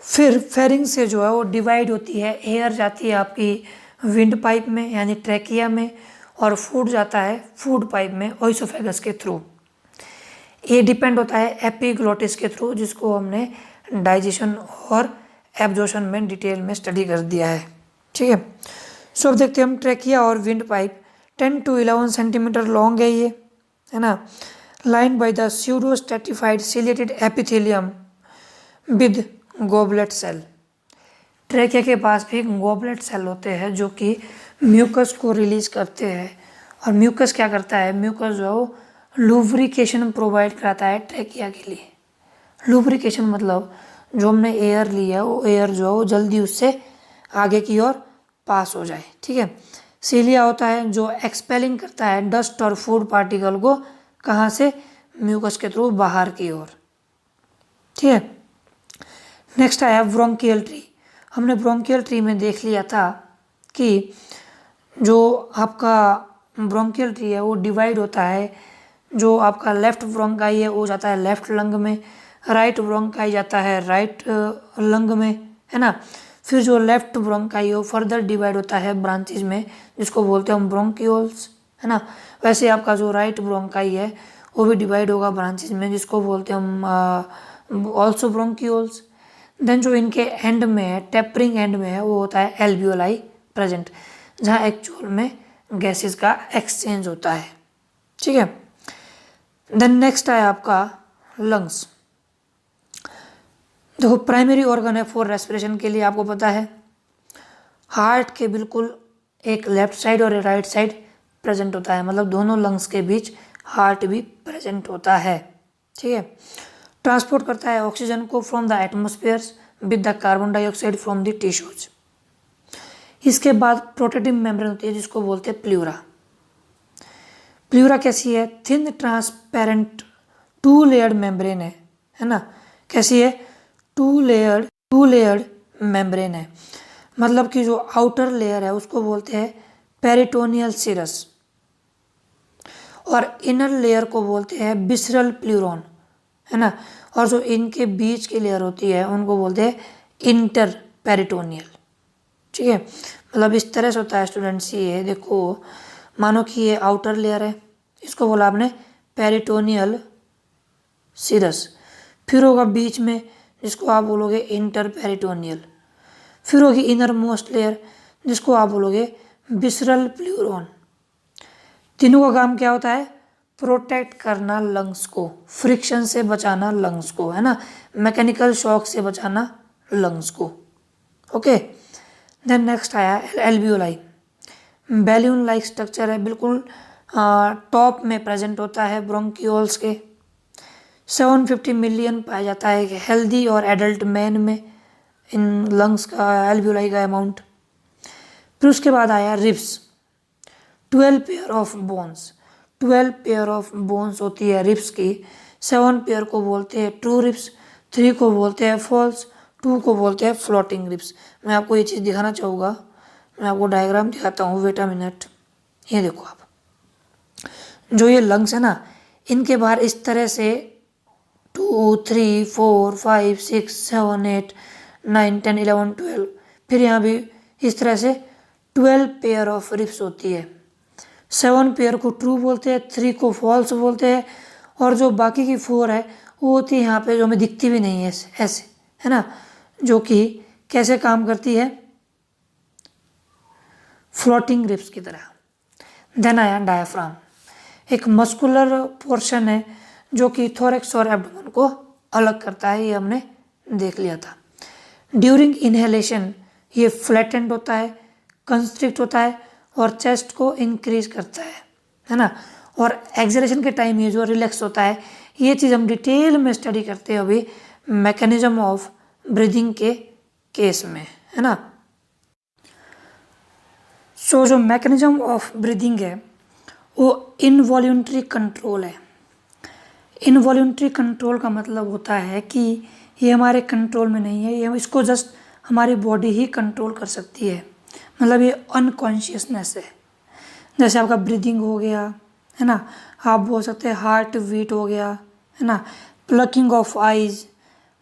फिर फेरिंग्स से जो है वो डिवाइड होती है, एयर जाती है आपकी विंड पाइप में यानी ट्रैकिया में, और फूड जाता है फूड पाइप में ओइसोफेगस के थ्रू। ये डिपेंड होता है एपिग्लोटिस के थ्रू, जिसको हमने डाइजेशन और एब्जॉर्प्शन में डिटेल में स्टडी कर दिया है, ठीक है। सो अब देखते हैं हम, ट्रैकिया और wind pipe 10 to 11 centimetre long है ये, है ना, line by the pseudo stratified ciliated epithelium with goblet cell. Trachea के पास भी गोबलेट सेल होते हैं जो कि म्यूकस को रिलीज करते हैं। और म्यूकस क्या करता है, म्यूकस जो है वो लुब्रिकेशन प्रोवाइड कराता है ट्रैकिया के लिए। लुब्रिकेशन मतलब जो हमने एयर लिया वो एयर जो है वो जल्दी उससे आगे की ओर पास हो जाए, ठीक है। सीलिया होता है जो एक्सपेलिंग करता है डस्ट और फूड पार्टिकल को, कहाँ से, म्यूकस के थ्रू बाहर की ओर, ठीक है। नेक्स्ट आया ब्रोंकियल ट्री। हमने ब्रोंकियल ट्री में देख लिया था कि जो आपका ब्रोंकियल ट्री है वो डिवाइड होता है, जो आपका लेफ्ट ब्रोंकाई है वो जाता है लेफ्ट लंग में, राइट ब्रोंकाई जाता है राइट लंग में, है ना। फिर जो लेफ्ट ब्रोंकाई हो फर्दर डिवाइड होता है ब्रांचेज में, जिसको बोलते हैं हम ब्रोंकियोल्स, है ना। वैसे आपका जो राइट ब्रोंकाई है वो भी डिवाइड होगा ब्रांचेज में, जिसको बोलते हैं हम ऑल्सो ब्रोंकियोल्स। देन जो इनके एंड में है, टेपरिंग एंड में है, वो होता है एल्वियोलाई प्रेजेंट, जहाँ एक्चुअल में गैसेस का एक्सचेंज होता है, ठीक है। देन नेक्स्ट है आपका लंग्स। देखो प्राइमरी ऑर्गन है फॉर रेस्पिरेशन के लिए, आपको पता है हार्ट के बिल्कुल एक लेफ्ट साइड और राइट साइड प्रेजेंट होता है, मतलब दोनों लंग्स के बीच हार्ट भी प्रेजेंट होता है, ठीक है। ट्रांसपोर्ट करता है ऑक्सीजन को from the atmosphere with the carbon dioxide from the tissues. इसके बाद प्रोटेक्टिव मेम्ब्रेन होती है जिसको बोलते हैं प्ल्यूरा। प्ल्यूरा कैसी है, थिन ट्रांसपेरेंट 2 लेयर्ड मेम्ब्रेन है ना। कैसी है, 2 लेयर्ड मेम्ब्रेन है, मतलब कि जो आउटर लेयर है उसको बोलते हैं पेरिटोनियल सिरस, और इनर लेयर को बोलते हैं विसरल प्ल्यूरॉन, है ना। और जो इनके बीच की लेयर होती है उनको बोलते हैं इंटर पेरिटोनियल, ठीक है। मतलब इस तरह से होता है स्टूडेंट्स। ये देखो, मानो कि ये आउटर लेयर है, इसको बोला आपने पेरिटोनियल सिरस, फिर होगा बीच में जिसको आप बोलोगे इंटर पेरिटोनियल, फिर होगी इनर मोस्ट लेयर जिसको आप बोलोगे विसरल प्ल्यूरॉन। तीनों का काम क्या होता है, प्रोटेक्ट करना लंग्स को, फ्रिक्शन से बचाना लंग्स को, है ना, मैकेनिकल शॉक से बचाना लंग्स को। ओके, देन नेक्स्ट आया एल्वियोलाई। बैलून लाइक स्ट्रक्चर है, बिल्कुल टॉप में प्रेजेंट होता है ब्रोंकियोल्स के। 750 मिलियन पाया जाता है कि हेल्दी और एडल्ट मैन में इन लंग्स का एल्वियोलाई का अमाउंट। फिर उसके बाद आया ribs. 12 pair of bones, 12 pair of bones होती है रिब्स की। 7 पेयर को बोलते हैं ट्रू रिब्स, 3 को बोलते हैं फॉल्स, 2 को बोलते हैं फ्लोटिंग रिब्स। मैं आपको ये चीज़ दिखाना चाहूँगा, मैं आपको डायग्राम दिखाता हूँ, वेट अ मिनट। ये देखो आप, जो ये लंग्स है ना, इनके बाहर इस तरह से 2, 3, 4, 5, 6, 7, 8, 9, 10, 11, 12, फिर यहाँ भी इस तरह से 12 पेयर ऑफ रिब्स होती है। 7 पेयर को ट्रू बोलते हैं, 3 को फॉल्स बोलते हैं, और जो बाकी की 4 है वो होती है यहाँ पे, जो हमें दिखती भी नहीं है ऐसे, है ना, जो कि कैसे काम करती है, फ्लोटिंग रिब्स की तरह। देन आया डायफ्राम। एक मस्कुलर पोर्शन है जो कि थोरैक्स और एब्डोमेन को अलग करता है, ये हमने देख लिया था। ड्यूरिंग इनहेलेशन ये फ्लैटेंड होता है, कंस्ट्रिक्ट होता है और चेस्ट को इंक्रीज करता है ना, और एक्सहेलेशन के टाइम ये जो रिलैक्स होता है। ये चीज़ हम डिटेल में स्टडी करते हैं अभी मैकेनिज्म ऑफ ब्रीदिंग के केस में, है ना। सो जो मैकेनिज्म ऑफ ब्रीदिंग है वो इनवॉल्यूंटरी कंट्रोल है। इनवॉल्यूंटरी कंट्रोल का मतलब होता है कि ये हमारे कंट्रोल में नहीं है, ये इसको जस्ट हमारी बॉडी ही कंट्रोल कर सकती है, मतलब ये अनकॉन्शियसनेस है। जैसे आपका ब्रीदिंग हो गया, है ना, आप बोल सकते हैं हार्ट बीट हो गया, है ना, plucking of eyes,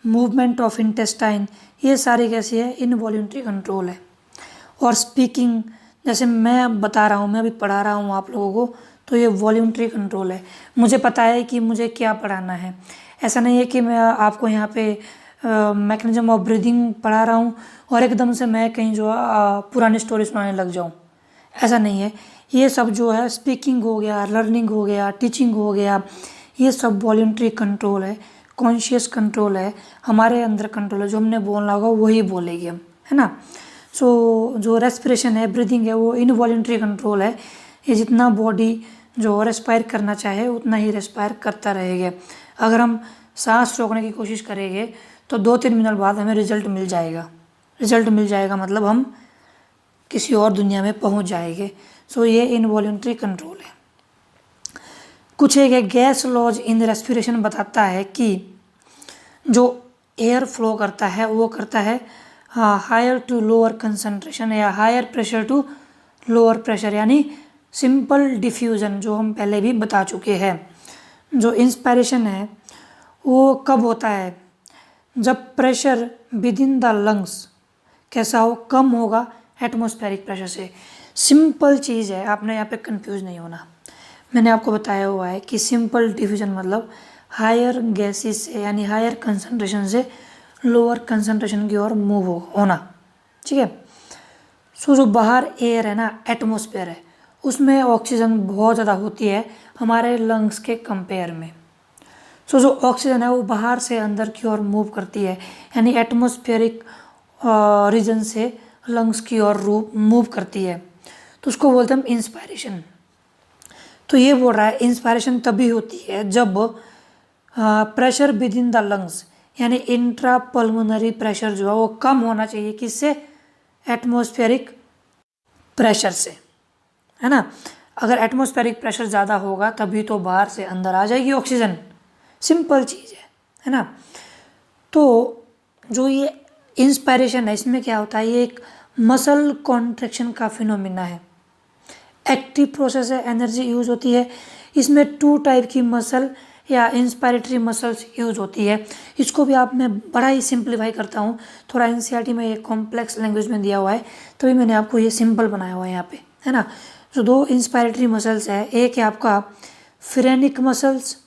movement of intestine, ये सारी कैसी है, इनवॉल्यूंटरी कंट्रोल है। और स्पीकिंग, जैसे मैं बता रहा हूँ, मैं अभी पढ़ा रहा हूँ आप लोगों को, तो ये वॉल्यूंटरी कंट्रोल है, मुझे पता है कि मुझे क्या पढ़ाना है। ऐसा नहीं है कि मैं आपको यहाँ पे मैकेनिज्म ऑफ ब्रीदिंग पढ़ा रहा हूँ और एकदम से मैं कहीं जो पुरानी स्टोरी सुनाने लग जाऊँ, ऐसा नहीं है। ये सब जो है स्पीकिंग हो गया, लर्निंग हो गया, टीचिंग हो गया, ये सब वॉल्यूंटरी कंट्रोल है, कॉन्शियस कंट्रोल है, हमारे अंदर कंट्रोल है, जो हमने बोलना होगा वही बोलेंगे हम, है ना। सो जो रेस्पिरेशन है, ब्रीदिंग है, वो इनवॉल्यूंटरी कंट्रोल है। ये जितना बॉडी जो रेस्पायर करना चाहे उतना ही रेस्पायर करता रहेगा। अगर हम सांस रोकने की कोशिश करेंगे तो 2-3 मिनट बाद हमें रिजल्ट मिल जाएगा। रिजल्ट मिल जाएगा मतलब हम किसी और दुनिया में पहुंच जाएंगे। सो ये इनवॉल्यूंटरी कंट्रोल है। कुछ एक गैस लॉज इन रेस्पिरेशन बताता है कि जो एयर फ्लो करता है वो करता है हायर टू लोअर कंसंट्रेशन या higher pressure to lower pressure, यानी सिंपल डिफ्यूज़न, जो हम पहले भी बता चुके हैं। जो इंस्पायरेशन है वो कब होता है, जब pressure with in the lungs कैसा हो, कम होगा एटमॉस्फेरिक प्रेशर से। सिंपल चीज़ है, आपने यहाँ पे कंफ्यूज नहीं होना। मैंने आपको बताया हुआ है कि सिंपल डिफ्यूजन मतलब हायर गैसेस से, यानी हायर कंसंट्रेशन से लोअर कंसंट्रेशन की ओर मूव होना, ठीक है। सो जो बाहर एयर है ना, एटमॉस्फेयर है, उसमें ऑक्सीजन बहुत ज़्यादा होती है हमारे लंग्स के कंपेयर में। सो जो ऑक्सीजन है वो बाहर से अंदर की ओर मूव करती है, यानी एटमॉस्फेरिक रीजन से लंग्स की ओर मूव करती है, तो उसको बोलते हैं हम इंस्पायरेशन। तो ये बोल रहा है इंस्पायरेशन तभी होती है जब pressure with in the lungs, यानी इंट्रा पल्मोनरी प्रेशर जो है वो कम होना चाहिए, किससे, एटमॉस्फेरिक प्रेशर से, है ना। अगर एटमॉस्फेरिक प्रेशर ज़्यादा होगा तभी तो बाहर से अंदर आ जाएगी ऑक्सीजन, सिंपल चीज़ है ना। तो जो ये इंस्पायरेशन है, इसमें क्या होता है, ये एक मसल कॉन्ट्रैक्शन का फिनोमिना है, एक्टिव प्रोसेस है, एनर्जी यूज होती है। इसमें 2 टाइप की मसल या इंस्पायरेटरी मसल्स यूज होती है। इसको भी आप, मैं बड़ा ही सिंप्लीफाई करता हूँ, थोड़ा एनसीईआरटी में ये कॉम्प्लेक्स लैंग्वेज में दिया हुआ है, तभी मैंने आपको ये सिंपल बनाया हुआ है यहाँ पे, है ना। जो 2 इंस्पायरेटरी मसल्स है, एक है आपका फ्रेनिक मसल्स,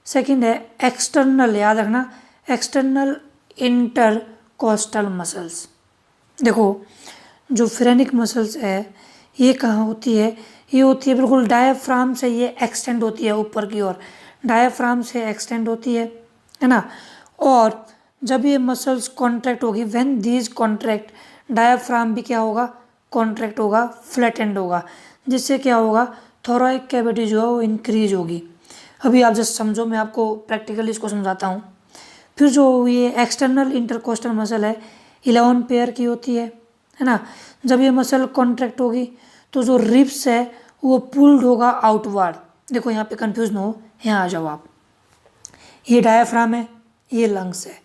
सेकंड है एक्सटर्नल, याद रखना, एक्सटर्नल इंटरकोस्टल मसल्स। देखो जो फ्रेनिक मसल्स है ये कहाँ होती है, ये होती है बिल्कुल डायफ्राम से, ये एक्सटेंड होती है ऊपर की ओर, डायफ्राम से एक्सटेंड होती है ना। और जब ये मसल्स कॉन्ट्रैक्ट होगी, व्हेन दीज कॉन्ट्रैक्ट, डायफ्राम भी क्या होगा, कॉन्ट्रैक्ट होगा, फ्लैटेंड होगा, जिससे क्या होगा, थोरैक कैविटी जो है वो इंक्रीज होगी। अभी आप जस्ट समझो, मैं आपको प्रैक्टिकली इसको समझाता हूँ। फिर जो ये एक्सटर्नल इंटरकोस्टल मसल है 11 पेयर की होती है ना। जब ये मसल कॉन्ट्रैक्ट होगी तो जो रिब्स है वो पुल्ड होगा आउटवर्ड। देखो यहाँ पे कंफ्यूज ना हो, यहाँ आ जाओ आप। ये डायफ्राम है, ये लंग्स है,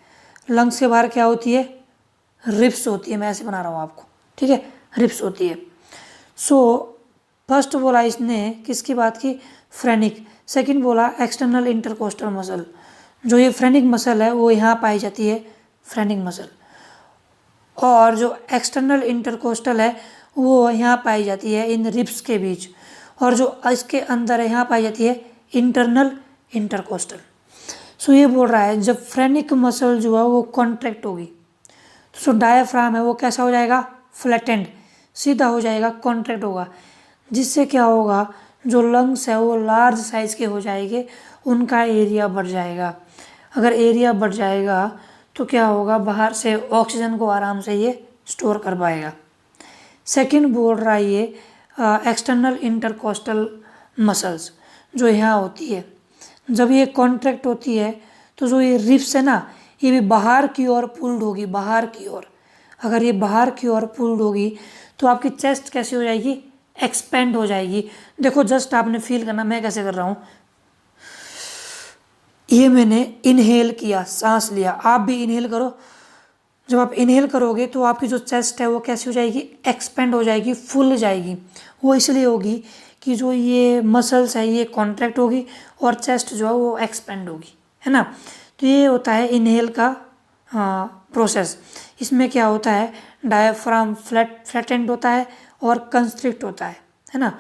लंग्स के बाहर क्या होती है, रिब्स होती है। मैं ऐसे बना रहा हूँ आपको, ठीक है, रिब्स होती है। सो फर्स्ट बोला इसने किसकी बात की, फ्रेनिक। सेकंड बोला एक्सटर्नल इंटरकोस्टल मसल। जो ये फ्रेनिक मसल है वो यहाँ पाई जाती है, फ्रेनिक मसल। और जो एक्सटर्नल इंटरकोस्टल है वो यहाँ पाई जाती है इन रिब्स के बीच। और जो इसके अंदर है यहाँ पाई जाती है इंटरनल इंटरकोस्टल। सो ये बोल रहा है जब फ्रेनिक मसल जो है वो कॉन्ट्रैक्ट होगी तो डायफ्राम है वो कैसा हो जाएगा, फ्लैटेंड, सीधा हो जाएगा, कॉन्ट्रैक्ट होगा, जिससे क्या होगा, जो लंग्स है वो लार्ज साइज के हो जाएंगे, उनका एरिया बढ़ जाएगा। अगर एरिया बढ़ जाएगा तो क्या होगा, बाहर से ऑक्सीजन को आराम से ये स्टोर कर पाएगा। सेकंड बोल रहा है ये एक्सटर्नल इंटरकोस्टल मसल्स जो यहाँ होती है, जब ये कॉन्ट्रैक्ट होती है तो जो ये रिब्स है ना, ये भी बाहर की ओर पुल्ड होगी, बाहर की ओर। अगर ये बाहर की ओर पुल्ड होगी तो आपकी चेस्ट कैसी हो जाएगी, एक्सपेंड हो जाएगी। देखो जस्ट आपने फील करना, मैं कैसे कर रहा हूँ, ये मैंने इनहेल किया, सांस लिया, आप भी इनहेल करो। जब आप इनहेल करोगे तो आपकी जो चेस्ट है वो कैसी हो जाएगी, एक्सपेंड हो जाएगी, फुल जाएगी। वो इसलिए होगी कि जो ये मसल्स है ये कॉन्ट्रैक्ट होगी और चेस्ट जो है वो एक्सपेंड होगी, है ना। तो ये होता है इनहेल का प्रोसेस। इसमें क्या होता है, डायफ्राम फ्लैटेंड होता है और कंस्ट्रिक्ट होता है ना।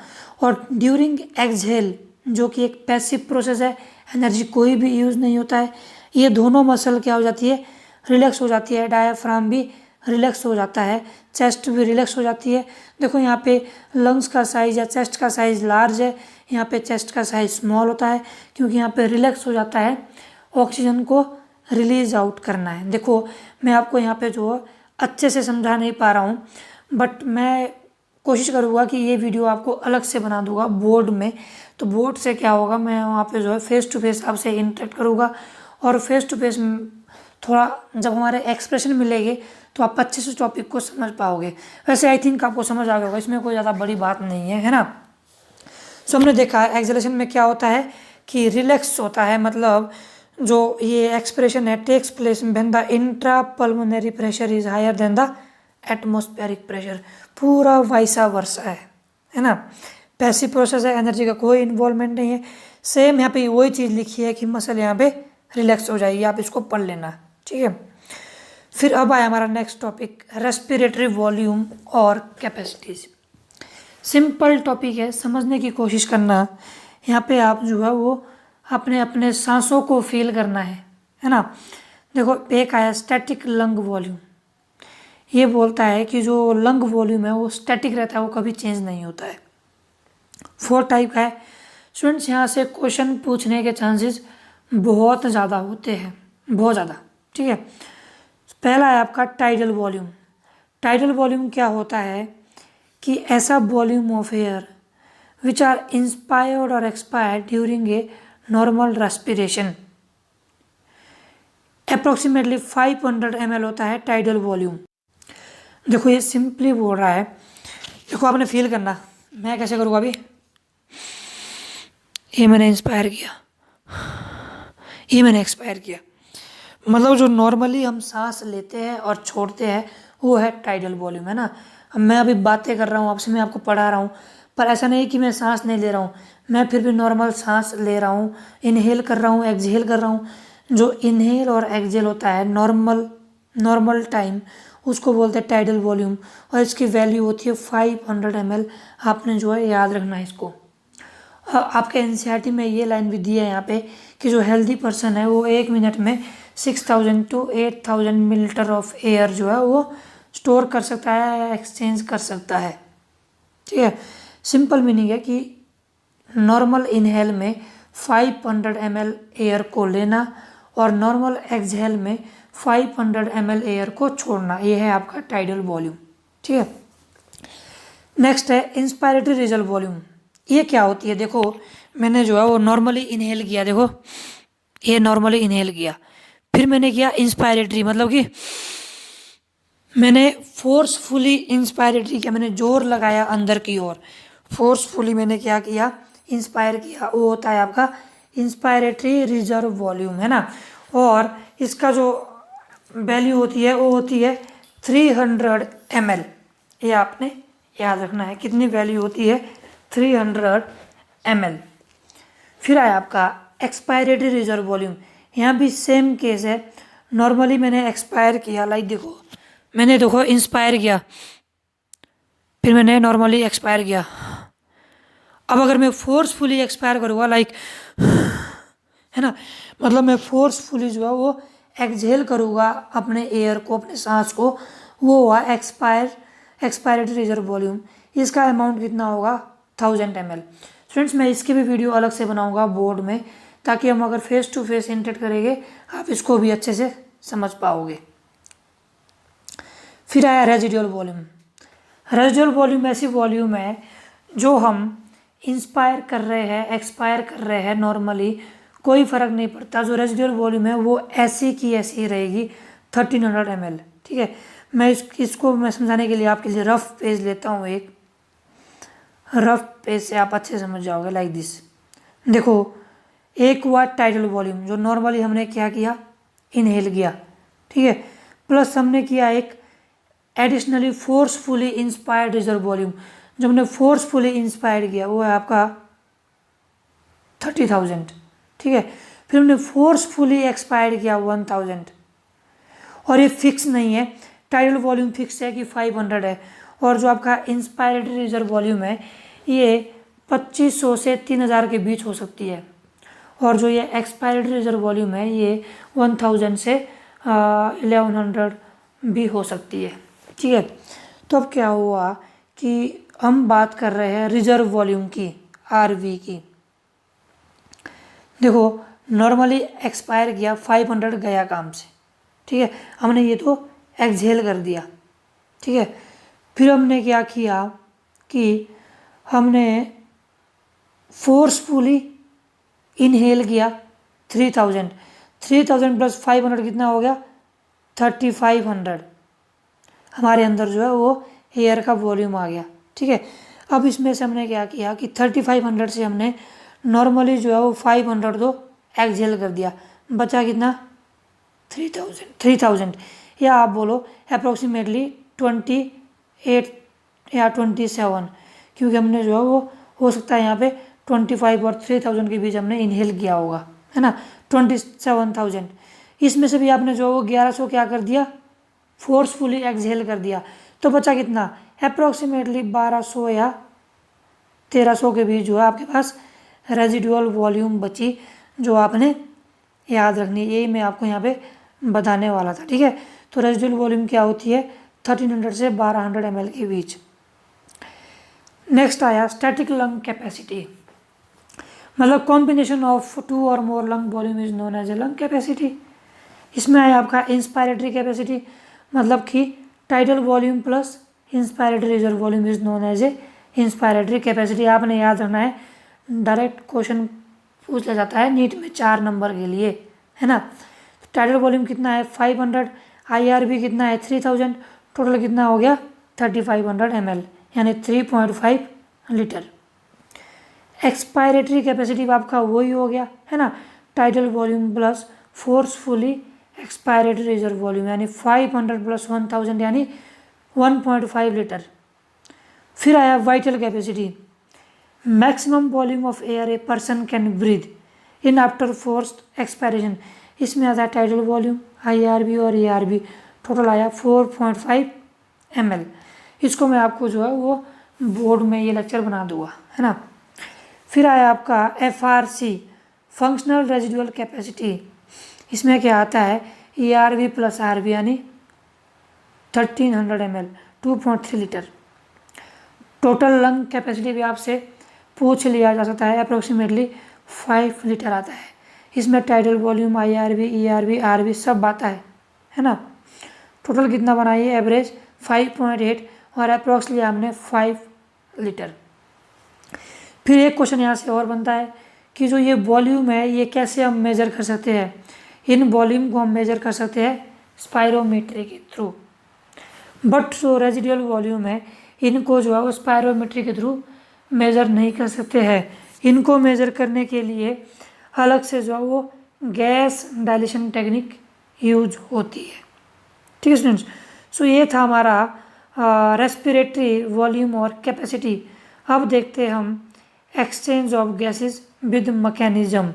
और ड्यूरिंग एक्सहेल जो कि एक पैसिव प्रोसेस है, एनर्जी कोई भी यूज़ नहीं होता है, ये दोनों मसल क्या हो जाती है, रिलैक्स हो जाती है। डायफ्राम भी रिलैक्स हो जाता है, चेस्ट भी रिलैक्स हो जाती है। देखो यहाँ पे लंग्स का साइज या चेस्ट का साइज लार्ज है, यहाँ पे चेस्ट का साइज स्मॉल होता है, क्योंकि यहाँ पे रिलैक्स हो जाता है, ऑक्सीजन को रिलीज आउट करना है। देखो मैं आपको यहाँ पे जो अच्छे से समझा नहीं पा रहा हूँ, बट मैं कोशिश करूँगा कि ये वीडियो आपको अलग से बना दूंगा बोर्ड में। तो बोर्ड से क्या होगा, मैं वहाँ पे जो है फेस टू फेस आपसे इंटरेक्ट करूँगा, और फेस टू फेस थोड़ा जब हमारे एक्सप्रेशन मिलेंगे तो आप अच्छे से टॉपिक को समझ पाओगे। वैसे आई थिंक आपको समझ आ गया होगा, इसमें कोई ज़्यादा बड़ी बात नहीं है ना। सो हमने देखा एक्सेलेरेशन में क्या होता है कि रिलैक्स होता है, मतलब जो ये एक्सप्रेशन है takes place when the intra pulmonary pressure is higher than the atmospheric pressure. पूरा वैसा वर्षा है ना। पैसिव प्रोसेस है, एनर्जी का कोई इन्वॉल्वमेंट नहीं है। सेम यहाँ पे वही चीज़ लिखी है कि मसल यहाँ पे रिलैक्स हो जाएगी, आप इसको पढ़ लेना, ठीक है। फिर अब आया हमारा नेक्स्ट टॉपिक, रेस्पिरेटरी वॉल्यूम और कैपेसिटीज। सिंपल टॉपिक है, समझने की कोशिश करना। यहाँ पे आप जो है वो अपने अपने सांसों को फील करना है ना। देखो एक आया स्टैटिक लंग वॉल्यूम, ये बोलता है कि जो लंग वॉल्यूम है वो स्टैटिक रहता है, वो कभी चेंज नहीं होता है। 4 टाइप का है। स्टूडेंट्स यहाँ से क्वेश्चन पूछने के चांसेस बहुत ज़्यादा होते हैं, बहुत ज़्यादा, ठीक है। पहला है आपका टाइडल वॉल्यूम। टाइडल वॉल्यूम क्या होता है कि ऐसा volume of air which are inspired or expired during a normal respiration, approximately 500 ml होता है टाइडल वॉल्यूम। देखो ये सिंपली बोल रहा है, देखो आपने फील करना, मैं कैसे करूँगा अभी, ये मैंने इंस्पायर किया, ये मैंने एक्सपायर किया, मतलब जो नॉर्मली हम सांस लेते हैं और छोड़ते हैं वो है टाइडल वॉल्यूम, है ना। अब मैं अभी बातें कर रहा हूँ आपसे, मैं आपको पढ़ा रहा हूँ, पर ऐसा नहीं कि मैं सांस नहीं ले रहा हूँ, मैं फिर भी नॉर्मल सांस ले रहा हूँ, इनहेल कर रहा हूँ, एक्सहेल कर रहा हूँ। जो इनहेल और एक्सहेल होता है नॉर्मल टाइम, उसको बोलते हैं टाइडल वॉल्यूम, और इसकी वैल्यू होती है 500 ml। आपने जो है याद रखना है इसको। आपके एनसीईआरटी में ये लाइन भी दी है यहाँ पे कि जो हेल्दी पर्सन है वो 1 मिनट में 6000 to 8000 मिलीलीटर ऑफ एयर जो है वो स्टोर कर सकता है, एक्सचेंज कर सकता है। ठीक है। सिंपल मीनिंग है कि नॉर्मल इनहेल में 500 ml एयर को लेना और नॉर्मल एक्सहेल में 500 ml एयर को छोड़ना, ये है आपका टाइडल वॉल्यूम। ठीक है। नेक्स्ट है इंस्पायरेटरी रिजर्व वॉल्यूम। ये क्या होती है, देखो मैंने जो है वो नॉर्मली इनहेल किया, देखो ये नॉर्मली इनहेल किया, फिर मैंने किया इंस्पायरेटरी, मतलब कि मैंने फोर्सफुली इंस्पायरेटरी किया, मैंने जोर लगाया अंदर की ओर, फोर्सफुली मैंने क्या किया, इंस्पायर किया, वो होता है आपका इंस्पायरेटरी रिजर्व वॉल्यूम, है ना। और इसका जो वैल्यू होती है वो होती है 300 ml। ये आपने याद रखना है, कितनी वैल्यू होती है, 300 ml। फिर आया आपका एक्सपायरेटरी रिजर्व वॉल्यूम। यहाँ भी सेम केस है, नॉर्मली मैंने एक्सपायर किया, लाइक देखो मैंने देखो इंस्पायर किया, फिर मैंने नॉर्मली एक्सपायर किया। अब अगर मैं फोर्सफुली एक्सपायर करूँगा, लाइक है ना, मतलब मैं फोर्सफुली जो है वो एक्सहेल करूँगा अपने एयर को, अपने सांस को, वो हुआ एक्सपायरेटरी रिजर्व वॉल्यूम। इसका अमाउंट कितना होगा, 1000 ml। फ्रेंड्स मैं इसकी भी वीडियो अलग से बनाऊंगा बोर्ड में, ताकि हम अगर फेस टू फेस इंटरेक्ट करेंगे आप इसको भी अच्छे से समझ पाओगे। फिर आया रेजिडुअल वॉल्यूम। रेजिडुअल वॉल्यूम ऐसी वॉल्यूम है जो हम इंस्पायर कर रहे हैं, एक्सपायर कर रहे हैं, नॉर्मली कोई फ़र्क नहीं पड़ता, जो रेजिडुअल वॉल्यूम है वो ऐसी की ऐसी ही रहेगी, 1300 ml। ठीक है। मैं इसको मैं समझाने के लिए आपके लिए रफ पेज लेता हूँ, एक रफ पेज से आप अच्छे समझ जाओगे, लाइक दिस। देखो एक हुआ टाइडल वॉल्यूम, जो नॉर्मली हमने क्या किया, इनहेल किया, ठीक है, प्लस हमने किया एक additionally forcefully inspired reserve volume, जो हमने फोर्सफुली इंस्पायर्ड किया वो है आपका 30,000। ठीक है। फिर हमने फोर्सफुली एक्सपायर्ड किया 1000। और ये फिक्स नहीं है, टाइडल वॉल्यूम फिक्स है कि 500 है, और जो आपका इंस्पायरेटरी रिजर्व वॉल्यूम है ये 2500 से 3000 के बीच हो सकती है, और जो ये एक्सपायरेटरी रिजर्व वॉल्यूम है ये 1000 से 1100 भी हो सकती है। ठीक है। तो अब क्या हुआ कि हम बात कर रहे हैं रिजर्व वॉल्यूम की, आरवी की। देखो नॉर्मली एक्सपायर किया, 500 गया काम से, ठीक है, हमने ये तो एक्सहेल कर दिया। ठीक है। फिर हमने क्या किया कि हमने फोर्सफुली इनहेल किया 3000 प्लस 500 कितना हो गया, 3500। हमारे अंदर जो है वो एयर का वॉल्यूम आ गया। ठीक है। अब इसमें से हमने क्या किया कि 3500 से हमने नॉर्मली जो है वो 500 तो एक्सहेल कर दिया, बचा कितना, 3000, या आप बोलो अप्रोक्सीमेटली 28 या 27, क्योंकि हमने जो है वो हो सकता है यहाँ पे 25 और 3000 के बीच हमने इनहेल किया होगा, है ना, 27,000। इसमें से भी आपने जो है वो 1100 क्या कर दिया, फोर्सफुली एक्सहेल कर दिया, तो बचा कितना, अप्रोक्सीमेटली 1200 या 1300 के बीच जो है आपके पास रेजिडुअल वॉल्यूम बची, जो आपने याद रखनी, यही मैं आपको यहाँ पे बताने वाला था। ठीक है। तो रेजिडुअल वॉल्यूम क्या होती है, 1300 से 1200 ml के बीच। नेक्स्ट आया स्टैटिक लंग कैपेसिटी, मतलब combination of 2 or more lung volume is known as a lung capacity. इसमें आया आपका इंस्पायरेटरी कैपेसिटी, मतलब कि tidal volume plus inspiratory reserve volume is known as a inspiratory capacity. आपने याद रखना है, डायरेक्ट क्वेश्चन पूछ लिया जाता है नीट में 4 नंबर के लिए, है ना। टाइडल वॉल्यूम कितना है 500, IRV कितना है 3000, टोटल कितना हो गया 3500 ml, यानी 3.5 लीटर। एक्सपायरेटरी कैपेसिटी आपका वही हो गया, है ना, tidal volume plus forcefully expiratory reserve volume, यानी 500 प्लस 1000 यानी 1.5 लीटर। फिर आया vital capacity, maximum volume of air a person can breathe in after forced expiration. इसमें आता है टाइडल वॉल्यूम, IRV और ARV, टोटल आया 4.5 ml। इसको मैं आपको जो है वो बोर्ड में ये लेक्चर बना दूंगा, है ना। फिर आया आपका FRC, फंक्शनल रेजिडुअल कैपेसिटी। इसमें क्या आता है, ERV प्लस RV यानी 1300 ml, 2.3 litre. Total lung capacity भी आपसे पूछ लिया जा सकता है, अप्रोक्सीमेटली 5 लीटर आता है। इसमें tidal volume, IRV, ERV, RV सब आता है ना। टोटल कितना बना ये एवरेज 5.8 और अप्रोक्सली हमने 5 लीटर। फिर एक क्वेश्चन यहाँ से और बनता है कि जो ये वॉल्यूम है ये कैसे हम मेजर कर सकते हैं। इन वॉल्यूम को हम मेजर कर सकते हैं स्पायरोमीट्री के थ्रू, बट जो रेजिडुअल वॉल्यूम है इनको जो है वो स्पायरोमीट्री के थ्रू मेजर नहीं कर सकते हैं। इनको मेजर करने के लिए अलग से जो है वो गैस डायलेशन टेक्निक यूज होती है। ठीक है स्टूडेंट्स, सो ये था हमारा रेस्पिरेटरी वॉल्यूम और कैपेसिटी। अब देखते हैं हम exchange of gases with mechanism.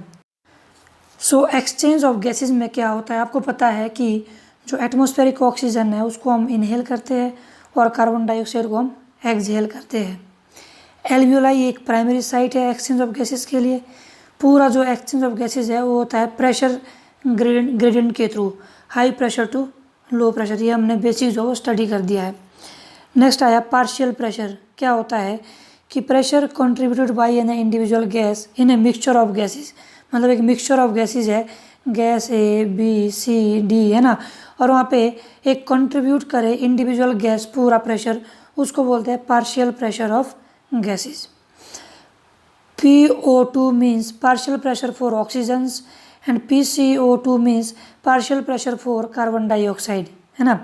So exchange of gases में क्या होता है, आपको पता है कि जो एटमॉस्फेरिक ऑक्सीजन है उसको हम इनहेल करते हैं और कार्बन डाइऑक्साइड को हम एक्सहेल करते हैं। एल्वियोलाई एक प्राइमरी साइट है एक्सचेंज ऑफ गैसेस के लिए। पूरा जो एक्सचेंज ऑफ गैसेस है वो होता है प्रेशर ग्रेडियंट के through, high pressure to low pressure. ये हमने बेसिक जो स्टडी कर दिया है। नेक्स्ट आया पार्शियल प्रेशर। क्या होता है कि pressure contributed bye an individual gas in a mixture of gases, मतलब एक मिक्सचर ऑफ गैसेस है, gas A, B, C, D है ना, और वहाँ पे एक कंट्रीब्यूट करे इंडिविजुअल गैस पूरा प्रेशर, उसको बोलते हैं partial pressure of gases. PO2 means partial pressure for oxygens and PCO2 means partial pressure for carbon dioxide, है ना।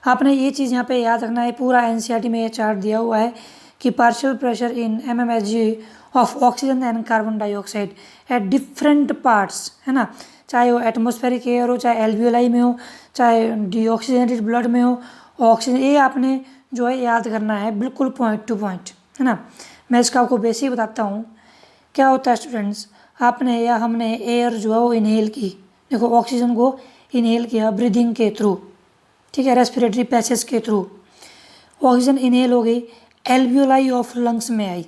आपने ये चीज़ यहाँ पे याद रखना है, पूरा NCERT में ये चार्ट दिया हुआ है कि partial pressure in mmHg of oxygen and carbon dioxide at different parts, है ना, चाहे वो एटमॉस्फेरिक एयर हो, चाहे एल्वियोलाई में हो, चाहे डीऑक्सीजनेटेड ब्लड में हो, ऑक्सीजन, ये आपने जो है याद करना है बिल्कुल पॉइंट टू पॉइंट, है ना। मैं इसका आपको बेसिक बताता हूँ। क्या होता है स्टूडेंट्स, आपने या हमने एयर जो है वो इनहेल की, देखो ऑक्सीजन को इनहेल किया ब्रीदिंग के थ्रू, ठीक है, रेस्पिरेटरी पैसेज के थ्रू, ऑक्सीजन इनहेल हो गई, एल्वियोलाई ऑफ लंग्स में आई,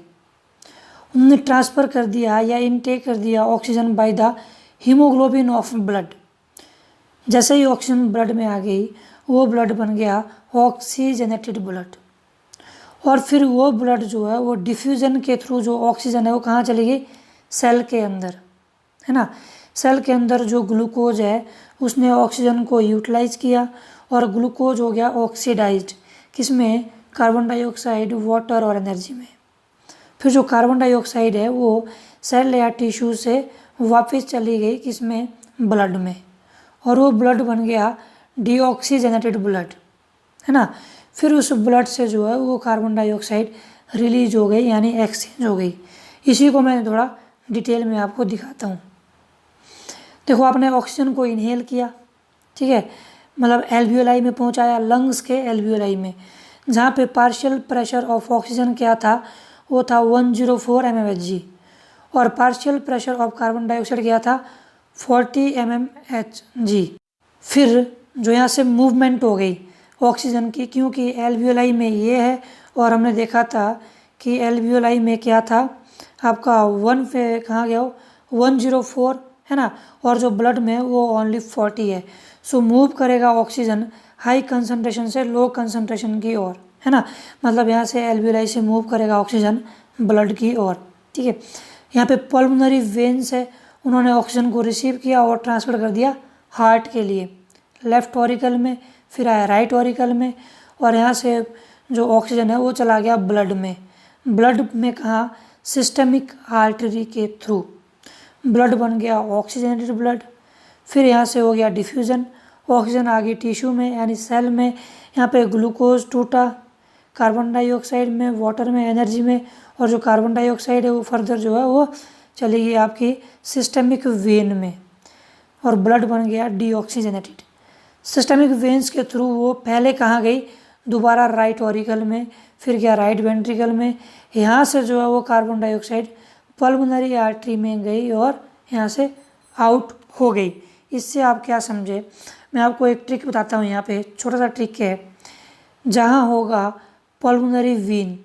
उन्होंने ट्रांसफ़र कर दिया या इनटेक कर दिया oxygen by the haemoglobin of blood. जैसे ही ऑक्सीजन ब्लड में आ गई वो ब्लड बन गया ऑक्सीजनेटेड ब्लड, और फिर वो ब्लड जो है वो डिफ्यूज़न के थ्रू जो ऑक्सीजन है वो कहाँ चली गई, सेल के अंदर, है ना। सेल के अंदर जो ग्लूकोज है उसने ऑक्सीजन को यूटिलाइज किया और ग्लूकोज हो गया ऑक्सीडाइज्ड, किसमें, कार्बन डाइऑक्साइड, वाटर और एनर्जी में। फिर जो कार्बन डाइऑक्साइड है वो सेल या टिश्यू से वापस चली गई किसमें, ब्लड में, और वो ब्लड बन गया डीऑक्सीजनेटेड ब्लड, है ना। फिर उस ब्लड से जो है वो कार्बन डाइऑक्साइड रिलीज हो गई यानी एक्सचेंज हो गई। इसी को मैं थोड़ा डिटेल में आपको दिखाता हूँ। देखो आपने ऑक्सीजन को इनहेल किया, ठीक है, मतलब एल्वियोलाई में पहुँचाया, लंग्स के एल्वियोलाई में, जहाँ पे पार्शियल प्रेशर ऑफ ऑक्सीजन क्या था, वो था 104 mmHg, और partial pressure of carbon dioxide क्या था 40 mmHg। फिर जो यहाँ से मूवमेंट हो गई ऑक्सीजन की, क्योंकि एल्वियोलाई में ये है, और हमने देखा था कि एल्वियोलाई में क्या था आपका 1 पे कहाँ गया हो 104, है ना, और जो ब्लड में वो ओनली 40 है। सो मूव करेगा ऑक्सीजन हाई कंसनट्रेशन से लो कंसनट्रेशन की ओर, है ना, मतलब यहाँ से एल्वियोलाई से मूव करेगा ऑक्सीजन ब्लड की ओर, ठीक है। यहाँ पे पल्मोनरी वेन्स है, उन्होंने ऑक्सीजन को रिसीव किया और ट्रांसफ़र कर दिया हार्ट के लिए, लेफ्ट ऑरिकल में, फिर आया राइट ऑरिकल में, और यहाँ से जो ऑक्सीजन है वो चला गया ब्लड में। ब्लड में कहाँ, सिस्टमिक आर्टरी के थ्रू ब्लड बन गया ऑक्सीजनेटेड ब्लड। फिर यहाँ से हो गया डिफ्यूज़न, ऑक्सीजन आ गई टिश्यू में यानी सेल में, यहाँ पे ग्लूकोज टूटा कार्बन डाइऑक्साइड में, वाटर में, एनर्जी में, और जो कार्बन डाइऑक्साइड है वो फर्दर जो है वो चली गई आपकी सिस्टमिक वेन में, और ब्लड बन गया डीऑक्सीजनेटेड। सिस्टमिक वेन्स के थ्रू वो पहले कहाँ गई, दोबारा राइट ऑरिकल में, फिर गया राइट वेंट्रिकल में, यहाँ से जो है वो कार्बन डाइऑक्साइड पल्मोनरी आर्टरी में गई और यहाँ से आउट हो गई। इससे आप क्या समझे, मैं आपको एक ट्रिक बताता हूँ, यहाँ पे छोटा सा ट्रिक है। जहाँ होगा पल्मोनरी वेन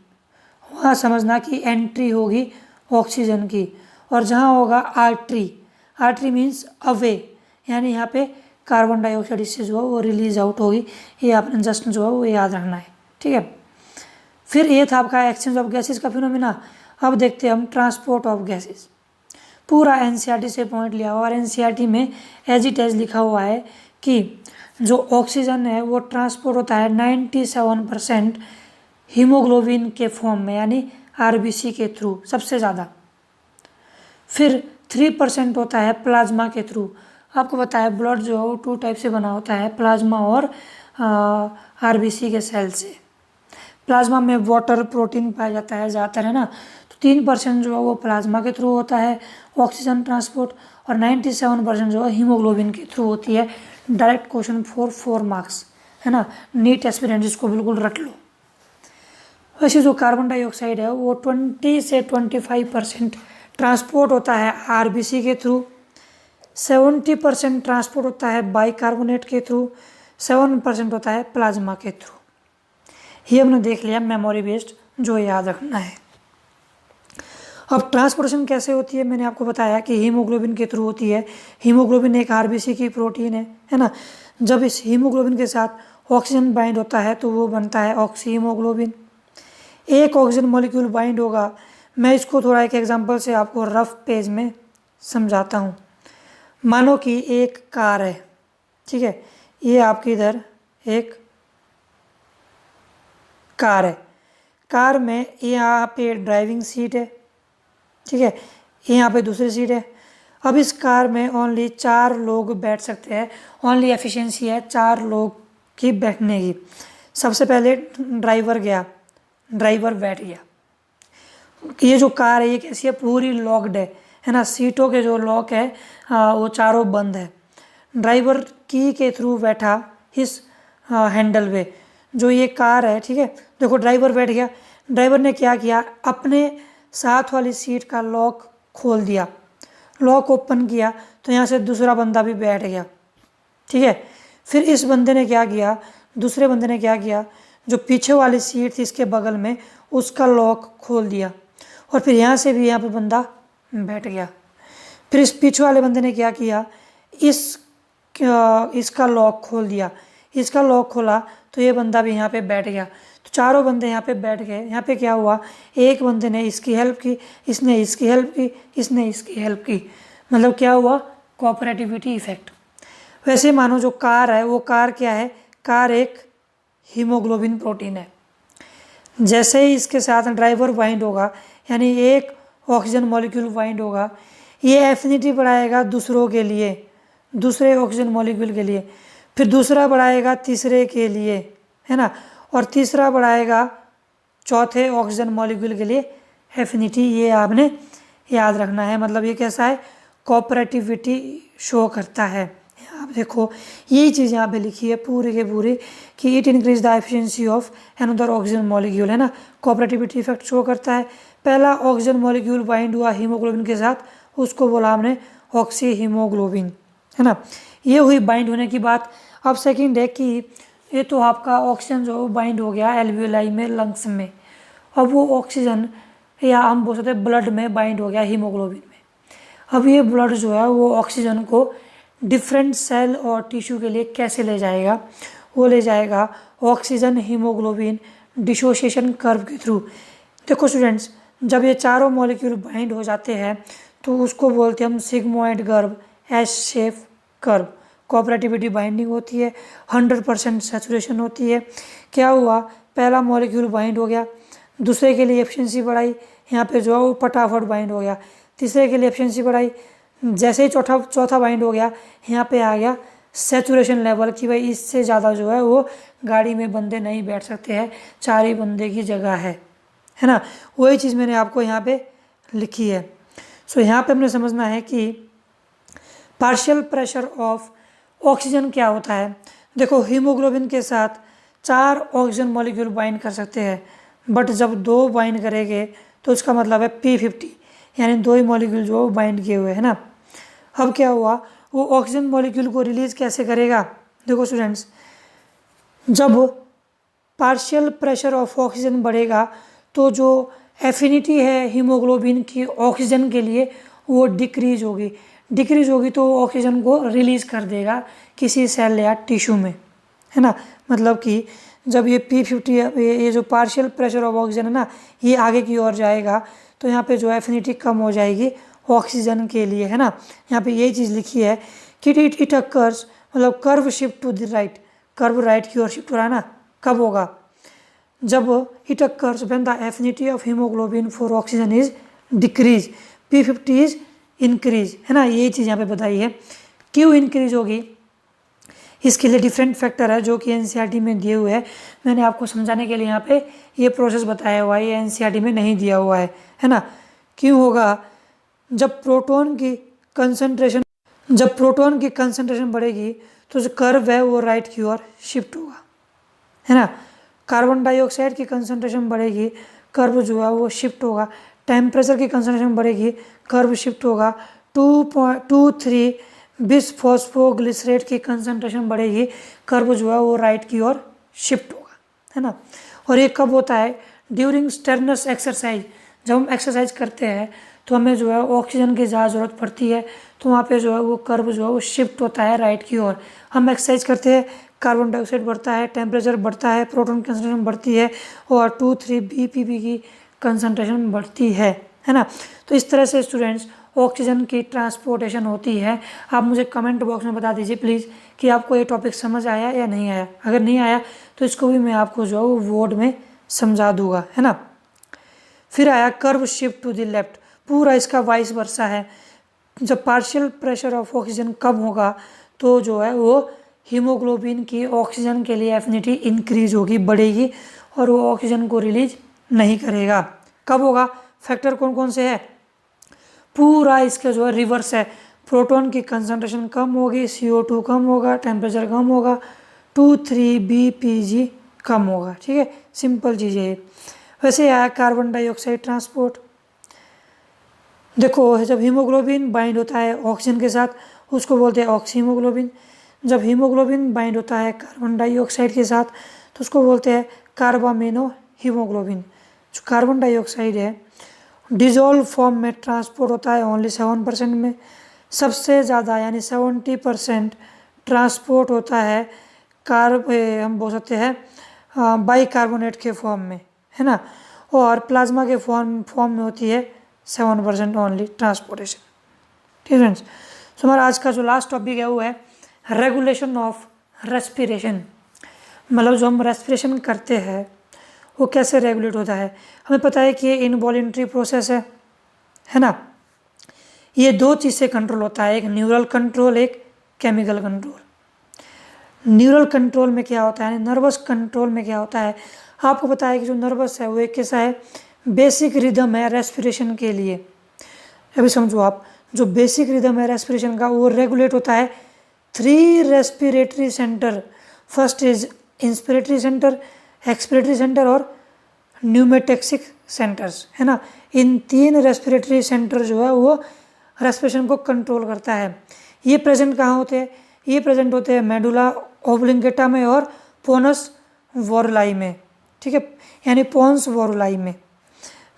वहाँ समझना कि एंट्री होगी ऑक्सीजन की, और जहाँ होगा आर्टरी, आर्टरी मीन्स अवे, यानी यहाँ पे कार्बन डाइऑक्साइड इससे जो है वो रिलीज आउट होगी। ये आपने जस्ट जो है वो याद रखना है, ठीक है। फिर ये था आपका एक्सचेंज ऑफ गैसेस का फिनोमिना। अब देखते हैं हम ट्रांसपोर्ट ऑफ गैसेस। पूरा एनसीईआरटी से पॉइंट लिया हुआ और एनसीईआरटी में एज इट एज लिखा हुआ है कि जो ऑक्सीजन है वो ट्रांसपोर्ट होता है 97% हीमोग्लोबिन के फॉर्म में, यानी आरबीसी के थ्रू सबसे ज़्यादा। फिर 3% होता है प्लाज्मा के थ्रू। आपको पता है ब्लड जो है वो 2 टाइप से बना होता है, प्लाज्मा और आरबीसी के सेल से। प्लाज्मा में वाटर प्रोटीन पाया जाता है ज़्यादातर, है ना। तो 3% जो है वो प्लाज्मा के थ्रू होता है ऑक्सीजन ट्रांसपोर्ट, और 97% जो है हीमोग्लोबिन के थ्रू होती है। डायरेक्ट क्वेश्चन 4 मार्क्स, है ना। नीट एस्पिरेंट इसको बिल्कुल रट लो। वैसे जो कार्बन डाइऑक्साइड है वो 20 से 25% ट्रांसपोर्ट होता है आरबीसी के थ्रू, 70% ट्रांसपोर्ट होता है बाइकार्बोनेट के थ्रू, 7% होता है प्लाज्मा के थ्रू। ये हमने देख लिया मेमोरी बेस्ड, जो याद रखना है। अब ट्रांसपोर्टेशन कैसे होती है, मैंने आपको बताया कि हीमोग्लोबिन के थ्रू होती है। हीमोग्लोबिन एक आरबीसी की प्रोटीन है ना। जब इस हीमोग्लोबिन के साथ ऑक्सीजन बाइंड होता है तो वो बनता है ऑक्सी हीमोग्लोबिन। एक ऑक्सीजन मॉलिक्यूल बाइंड होगा, मैं इसको थोड़ा एक एग्जांपल से आपको रफ पेज में समझाता हूँ। मानो कि एक कार है, ठीक है। ये आपकी इधर एक कार है। कार में यहाँ पे ड्राइविंग सीट है, ठीक है। यहाँ पे दूसरी सीट है। अब इस कार में ओनली 4 लोग बैठ सकते हैं। ओनली एफिशिएंसी है 4 लोग की बैठने की। सबसे पहले ड्राइवर गया, ड्राइवर बैठ गया। ये जो कार है ये कैसी है, पूरी लॉक्ड है ना। सीटों के जो लॉक है वो चारों बंद है। ड्राइवर की के थ्रू बैठा इस हैंडल पे, जो ये कार है, ठीक है। देखो ड्राइवर बैठ गया, ड्राइवर ने क्या किया, अपने साथ वाली सीट का लॉक खोल दिया, लॉक ओपन किया, तो यहाँ से दूसरा बंदा भी बैठ गया, ठीक है। फिर इस बंदे ने क्या किया, दूसरे बंदे ने क्या किया, जो पीछे वाली सीट थी इसके बगल में, उसका लॉक खोल दिया, और फिर यहाँ से भी यहाँ पे बंदा बैठ गया। फिर इस पीछे वाले बंदे ने क्या किया, इसका लॉक खोल दिया, इसका लॉक खोला, तो ये बंदा भी यहाँ पे बैठ गया। तो चारों बंदे यहाँ पे बैठ गए। यहाँ पे क्या हुआ, एक बंदे ने इसकी हेल्प की, इसने इसकी हेल्प की, इसने इसकी हेल्प की, मतलब क्या हुआ, कोऑपरेटिविटी इफेक्ट। वैसे मानो जो कार है वो कार क्या है, कार एक हीमोग्लोबिन प्रोटीन है। जैसे ही इसके साथ ड्राइवर बाइंड होगा, यानी एक ऑक्सीजन मॉलिक्यूल बाइंड होगा, ये एफिनिटी बढ़ाएगा दूसरों के लिए, दूसरे ऑक्सीजन मॉलिक्यूल के लिए, फिर दूसरा बढ़ाएगा तीसरे के लिए, है ना, और तीसरा बढ़ाएगा चौथे ऑक्सीजन मॉलिक्यूल के लिए एफिनिटी। ये आपने याद रखना है। मतलब ये कैसा है, कोऑपरेटिविटी शो करता है। आप देखो यही चीज़ यहाँ पे लिखी है पूरी के पूरी कि it increase the efficiency of another oxygen molecule, है ना। कोऑपरेटिविटी इफेक्ट शो करता है। पहला ऑक्सीजन मॉलिक्यूल बाइंड हुआ हीमोग्लोबिन के साथ, उसको बोला हमने ऑक्सी हीमोग्लोबिन, है ना। ये हुई बाइंड होने की बात। अब सेकंड है कि ये तो आपका ऑक्सीजन जो बाइंड हो गया एल्वियोलाई में, लंग्स में। अब वो ऑक्सीजन या हम बोल सकते हैं ब्लड में बाइंड हो गया हीमोग्लोबिन में। अब ये ब्लड जो है वो ऑक्सीजन को डिफरेंट सेल और टिश्यू के लिए कैसे ले जाएगा, वो ले जाएगा ऑक्सीजन हीमोग्लोबिन डिसोसिएशन कर्व के थ्रू। देखो स्टूडेंट्स, जब ये चारों मॉलिक्यूल बाइंड हो जाते हैं तो उसको बोलते हैं हम sigmoid curve, S shape curve. Cooperativity binding होती है, 100% सैचुरेशन होती है। क्या हुआ, पहला मॉलिक्यूल बाइंड हो गया, दूसरे के लिए एफिशिएंसी बढ़ाई, यहाँ पे जो है वो फटाफट बाइंड हो गया। तीसरे के लिए एफिशिएंसी बढ़ाई, जैसे ही चौथा बाइंड हो गया, यहाँ पे आ गया सैचुरेशन लेवल कि भाई इससे ज़्यादा जो है वो गाड़ी में बंदे नहीं बैठ सकते हैं, 4 ही बंदे की जगह है ना। वही चीज़ मैंने आपको यहाँ पे लिखी है। सो यहाँ पे हमने समझना है कि पार्शियल प्रेशर ऑफ ऑक्सीजन क्या होता है। देखो हीमोग्लोबिन के साथ 4 ऑक्सीजन मॉलिक्यूल बाइंड कर सकते हैं, बट जब 2 बाइंड करेंगे तो उसका मतलब है P50, यानी 2 ही मॉलिक्यूल जो बाइंड किए हुए है ना। अब क्या हुआ, वो ऑक्सीजन मॉलिक्यूल को रिलीज कैसे करेगा। देखो स्टूडेंट्स, जब पार्शियल प्रेशर ऑफ ऑक्सीजन बढ़ेगा तो जो एफिनिटी है हीमोग्लोबिन की ऑक्सीजन के लिए वो डिक्रीज होगी तो ऑक्सीजन को रिलीज़ कर देगा किसी सेल या टिश्यू में, है ना। मतलब कि जब ये P50 ये जो पार्शियल प्रेशर ऑफ ऑक्सीजन है ना, ये आगे की ओर जाएगा तो यहाँ पे जो है एफिनिटी कम हो जाएगी ऑक्सीजन के लिए, है ना। यहाँ पे यही चीज़ लिखी है कि इट अकर्स, मतलब curve shift to the right, curve right की ओर शिफ्ट हो रहा है ना, कब होगा, जब it occurs when the affinity of haemoglobin for oxygen is decrease, P50 is increase, है ना। ये चीज़ यहाँ पे बताई है। क्यों इंक्रीज होगी, इसके लिए डिफरेंट फैक्टर है जो कि एनसीईआरटी में दिए हुए हैं। मैंने आपको समझाने के लिए यहाँ पे ये प्रोसेस बताया हुआ है, ये एनसीईआरटी में नहीं दिया हुआ है ना। क्यों होगा, जब प्रोटॉन की कंसंट्रेशन बढ़ेगी तो जो कर्व है वो राइट की ओर शिफ्ट होगा, है ना। कार्बन डाइऑक्साइड की कंसंट्रेशन बढ़ेगी, कर्व जो है वो शिफ्ट होगा। टेम्परेचर की कंसंट्रेशन बढ़ेगी, कर्व शिफ्ट होगा। 2.23 बिस फॉस्फोग्लिसरेट की कंसंट्रेशन बढ़ेगी, कर्व जो है वो राइट की ओर शिफ्ट होगा, है ना। और ये कब होता है, ड्यूरिंग स्टेरनस एक्सरसाइज, जब हम एक्सरसाइज करते हैं तो हमें जो है ऑक्सीजन की ज़्यादा ज़रूरत पड़ती है, तो वहाँ पे जो है वो कर्व जो है वो शिफ्ट होता है राइट की ओर। हम एक्सरसाइज करते हैं, कार्बन डाइऑक्साइड बढ़ता है, टेम्परेचर बढ़ता है, प्रोटॉन कंसंट्रेशन बढ़ती है और 2,3 BPB की कंसंट्रेशन बढ़ती है ना। तो इस तरह से स्टूडेंट्स ऑक्सीजन की ट्रांसपोर्टेशन होती है। आप मुझे कमेंट बॉक्स में बता दीजिए प्लीज़ कि आपको ये टॉपिक समझ आया या नहीं आया। अगर नहीं आया तो इसको भी मैं आपको जो है वो वर्ड में समझा दूंगा, है ना। फिर आया curve shift to the left, पूरा इसका वाइस वर्सा है। जब पार्शियल प्रेशर ऑफ ऑक्सीजन कम होगा तो जो है वो हीमोग्लोबिन की ऑक्सीजन के लिए एफिनिटी इंक्रीज होगी, बढ़ेगी और वो ऑक्सीजन को रिलीज नहीं करेगा। कब होगा, फैक्टर कौन कौन से है, पूरा इसका जो है रिवर्स है। प्रोटॉन की कंसंट्रेशन कम होगी, CO2 कम होगा, टेम्परेचर कम होगा, 2,3 BPG कम होगा, ठीक है, सिंपल चीज़ है। वैसे आया कार्बन डाइऑक्साइड ट्रांसपोर्ट। देखो जब हीमोग्लोबिन बाइंड होता है ऑक्सीजन के साथ उसको बोलते हैं ऑक्सीहीमोग्लोबिन। जब हीमोग्लोबिन बाइंड होता है कार्बन डाइऑक्साइड के साथ तो उसको बोलते हैं कार्बामेनो हीमोग्लोबिन। जो कार्बन डाइऑक्साइड है डिजोल्व फॉर्म में ट्रांसपोर्ट होता है ओनली 7% में, सबसे ज़्यादा यानी 70% ट्रांसपोर्ट होता है हम बोल सकते हैं बाइकार्बोनेट के फॉर्म में, है ना। और प्लाज्मा के फॉर्म में होती है 7% ओनली ट्रांसपोर्टेशन, ठीक है फ्रेंड्स। तो हमारा आज का जो लास्ट टॉपिक है वो है रेगुलेशन ऑफ रेस्पिरेशन। मतलब जो हम रेस्पिरेशन करते हैं वो कैसे रेगुलेट होता है। हमें पता है कि ये इनवॉलंटरी प्रोसेस है ना। ये दो चीज़ से कंट्रोल होता है, एक न्यूरल कंट्रोल, एक केमिकल कंट्रोल। न्यूरल कंट्रोल में क्या होता है, नर्वस कंट्रोल में क्या होता है, आपको पता है कि जो नर्वस है वो एक कैसा है, बेसिक रिदम है रेस्पिरेशन के लिए। अभी समझो आप, जो बेसिक रिदम है रेस्पिरेशन का वो रेगुलेट होता है 3 respiratory centre. First is inspiratory centre, expiratory centre और न्यूमेटेक्सिक सेंटर्स, है ना। इन 3 रेस्पिरेटरी सेंटर जो है वो रेस्पिरेशन को कंट्रोल करता है। ये प्रेजेंट कहाँ होते हैं, ये प्रेजेंट होते हैं मेडुला ओब्लिंगेटा में और पोनस वोरुलाई में, ठीक है, यानी पोन्स वोरुलाई में।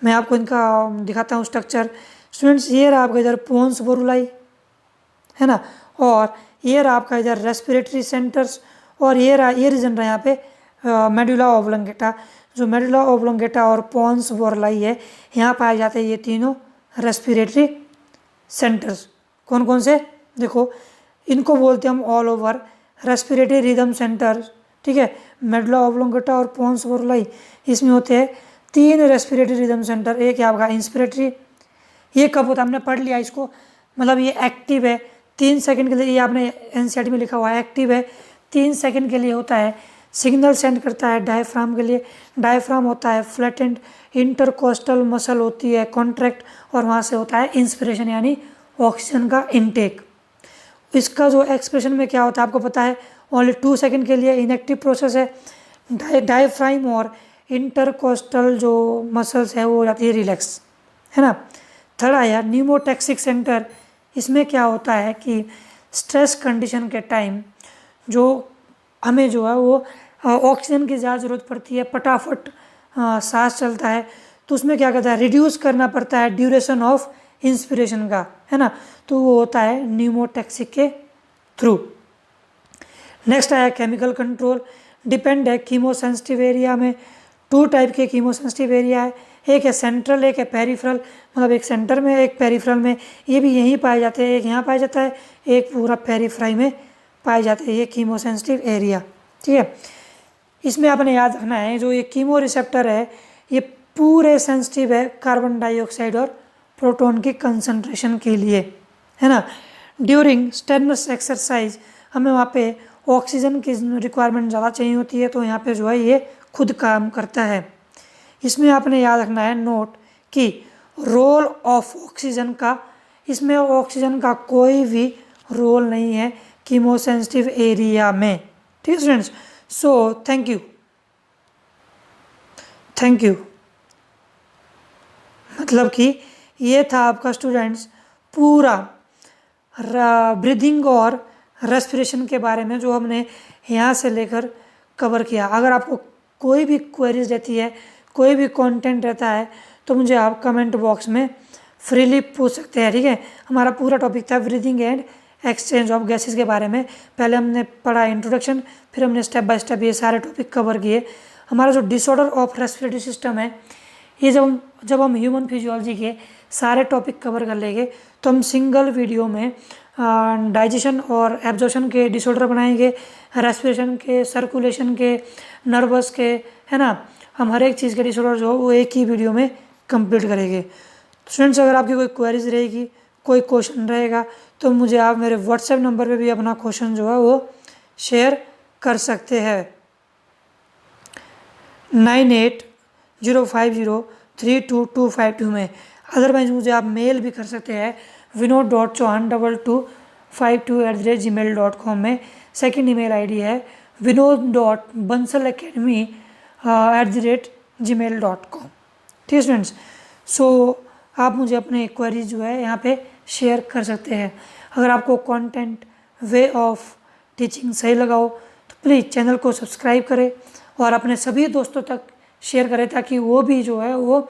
मैं आपको इनका दिखाता हूँ स्ट्रक्चर। स्टूडेंट्स ये रहा आपका इधर पोन्स वोरुलाई, है ना, और ये रहा आपका इधर रेस्पिरेटरी सेंटर्स, और ये रीजन रहा यहाँ पे मेडुला ओब्लिंगेटा। जो मेडुला ओब्लिंगेटा और पोन्स वोरुलाई है यहाँ पाए जाते हैं ये तीनों रेस्पिरेटरी सेंटर्स। कौन कौन से, देखो इनको बोलते हैं हम all over respiratory rhythm centre, ठीक है। मेडुला ओब्लिंगेटा और पोन्स वोरुलाई, इसमें होते हैं 3 रेस्पिरेटरी रिदम सेंटर। एक है आपका इंस्पिरेटरी, ये कब होता है हमने पढ़ लिया इसको, मतलब ये एक्टिव है 3 सेकंड के लिए, ये आपने एनसीईआरटी में लिखा हुआ है, एक्टिव है 3 सेकंड के लिए होता है, सिग्नल सेंड करता है डायफ्राम के लिए। डायफ्राम होता है फ्लैटेंड, इंटरकोस्टल मसल होती है कॉन्ट्रैक्ट, और वहाँ से होता है इंस्पिरेशन यानी ऑक्सीजन का इनटेक। इसका जो एक्सप्रेशन में क्या होता है आपको पता है, ओनली 2 सेकंड के लिए इनएक्टिव प्रोसेस है। डायफ्राम और इंटरकोस्टल जो मसल्स है वो हो जाती है रिलैक्स, है ना। थर्ड आया न्यूमोटैक्सिक सेंटर। इसमें क्या होता है कि स्ट्रेस कंडीशन के टाइम जो हमें जो है वो ऑक्सीजन की ज़्यादा ज़रूरत पड़ती है, फटाफट सांस चलता है, तो उसमें क्या करता है, रिड्यूस करना पड़ता है ड्यूरेशन ऑफ इंस्पिरेशन का, है ना। तो वो होता है न्यूमोटैक्सिक के थ्रू। नेक्स्ट आया केमिकल कंट्रोल। डिपेंड है कीमोसेंसिटिव एरिया में। 2 टाइप के कीमोसेंसिटिव एरिया है, एक है सेंट्रल, एक है पेरिफेरल, मतलब एक सेंटर में एक पेरिफेरल में, ये भी यहीं पाए जाते हैं, एक यहाँ पाया जाता है, एक पूरा पेरिफेराई में पाए जाते हैं ये कीमोसेंसिटिव एरिया। ठीक है, इसमें आपने याद रखना है जो ये कीमो रिसेप्टर है ये पूरे सेंसिटिव है कार्बन डाइऑक्साइड और प्रोटॉन की कंसंट्रेशन के लिए, है ना। ड्यूरिंग स्टेरनस एक्सरसाइज हमें वहाँ पे ऑक्सीजन की रिक्वायरमेंट ज़्यादा चाहिए होती है, तो यहाँ पे जो है ये खुद काम करता है। इसमें आपने याद रखना है नोट कि रोल ऑफ ऑक्सीजन का, इसमें ऑक्सीजन का कोई भी रोल नहीं है कीमोसेंसिटिव एरिया में। ठीक है स्टूडेंट्स, सो थैंक यू। मतलब कि ये था आपका स्टूडेंट्स पूरा ब्रीदिंग और रेस्पिरेशन के बारे में जो हमने यहाँ से लेकर कवर किया। अगर आपको कोई भी क्वेरीज रहती है, कोई भी कंटेंट रहता है, तो मुझे आप कमेंट बॉक्स में फ्रीली पूछ सकते हैं। ठीक है, हमारा पूरा टॉपिक था breathing and exchange of gases के बारे में। पहले हमने पढ़ा इंट्रोडक्शन, फिर हमने स्टेप बाय स्टेप ये सारे टॉपिक कवर किए। हमारा जो डिसऑर्डर ऑफ रेस्पिरेटरी सिस्टम है, ये जब हम ह्यूमन फिजियोलॉजी के सारे टॉपिक कवर कर लेंगे तो हम सिंगल वीडियो में डाइजेशन और एब्जॉर्प्शन के डिसऑर्डर बनाएंगे, रेस्पिरेशन के, सर्कुलेशन के, नर्वस के, है ना। हम हर एक चीज़ के डिसऑर्डर जो वो एक ही वीडियो में कंप्लीट करेंगे। स्टूडेंट्स, अगर आपकी कोई क्वेरीज रहेगी, कोई क्वेश्चन रहेगा, तो मुझे आप मेरे व्हाट्सएप नंबर पे भी अपना क्वेश्चन जो है वो शेयर कर सकते हैं 9805032252 में। अदरवाइज मुझे आप मेल भी कर सकते हैं vinod.chauhan2252@gmail.com में। सेकंड ईमेल आईडी है vinod.bansalacademy@gmail.com। ठीक है स्टूडेंट्स, सो आप मुझे अपने क्वेरीज जो है यहाँ पे शेयर कर सकते हैं। अगर आपको कंटेंट, वे ऑफ टीचिंग सही लगा हो तो प्लीज़ चैनल को सब्सक्राइब करें और अपने सभी दोस्तों तक शेयर करें ताकि वो भी जो है वो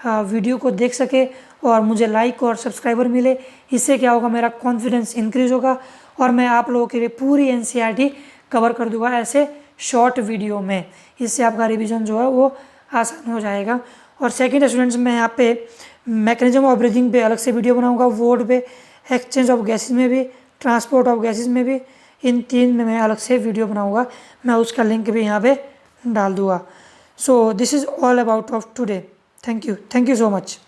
वीडियो को देख सके और मुझे लाइक और सब्सक्राइबर मिले। इससे क्या होगा, मेरा कॉन्फिडेंस इंक्रीज़ होगा और मैं आप लोगों के लिए पूरी NCERT कवर कर दूंगा ऐसे शॉर्ट वीडियो में। इससे आपका रिवीजन जो है वो आसान हो जाएगा। और सेकंड स्टूडेंट्स, मैं यहाँ पे मैकेनिज्म ऑफ ब्रीदिंग पे अलग से वीडियो बनाऊंगा, वोड पे, एक्सचेंज ऑफ गैसेज में भी, ट्रांसपोर्ट ऑफ गैसेज में भी, इन 3 में मैं अलग से वीडियो बनाऊंगा। मैं उसका लिंक भी यहाँ पे डाल दूँगा। So this is all about of today. Thank you so much.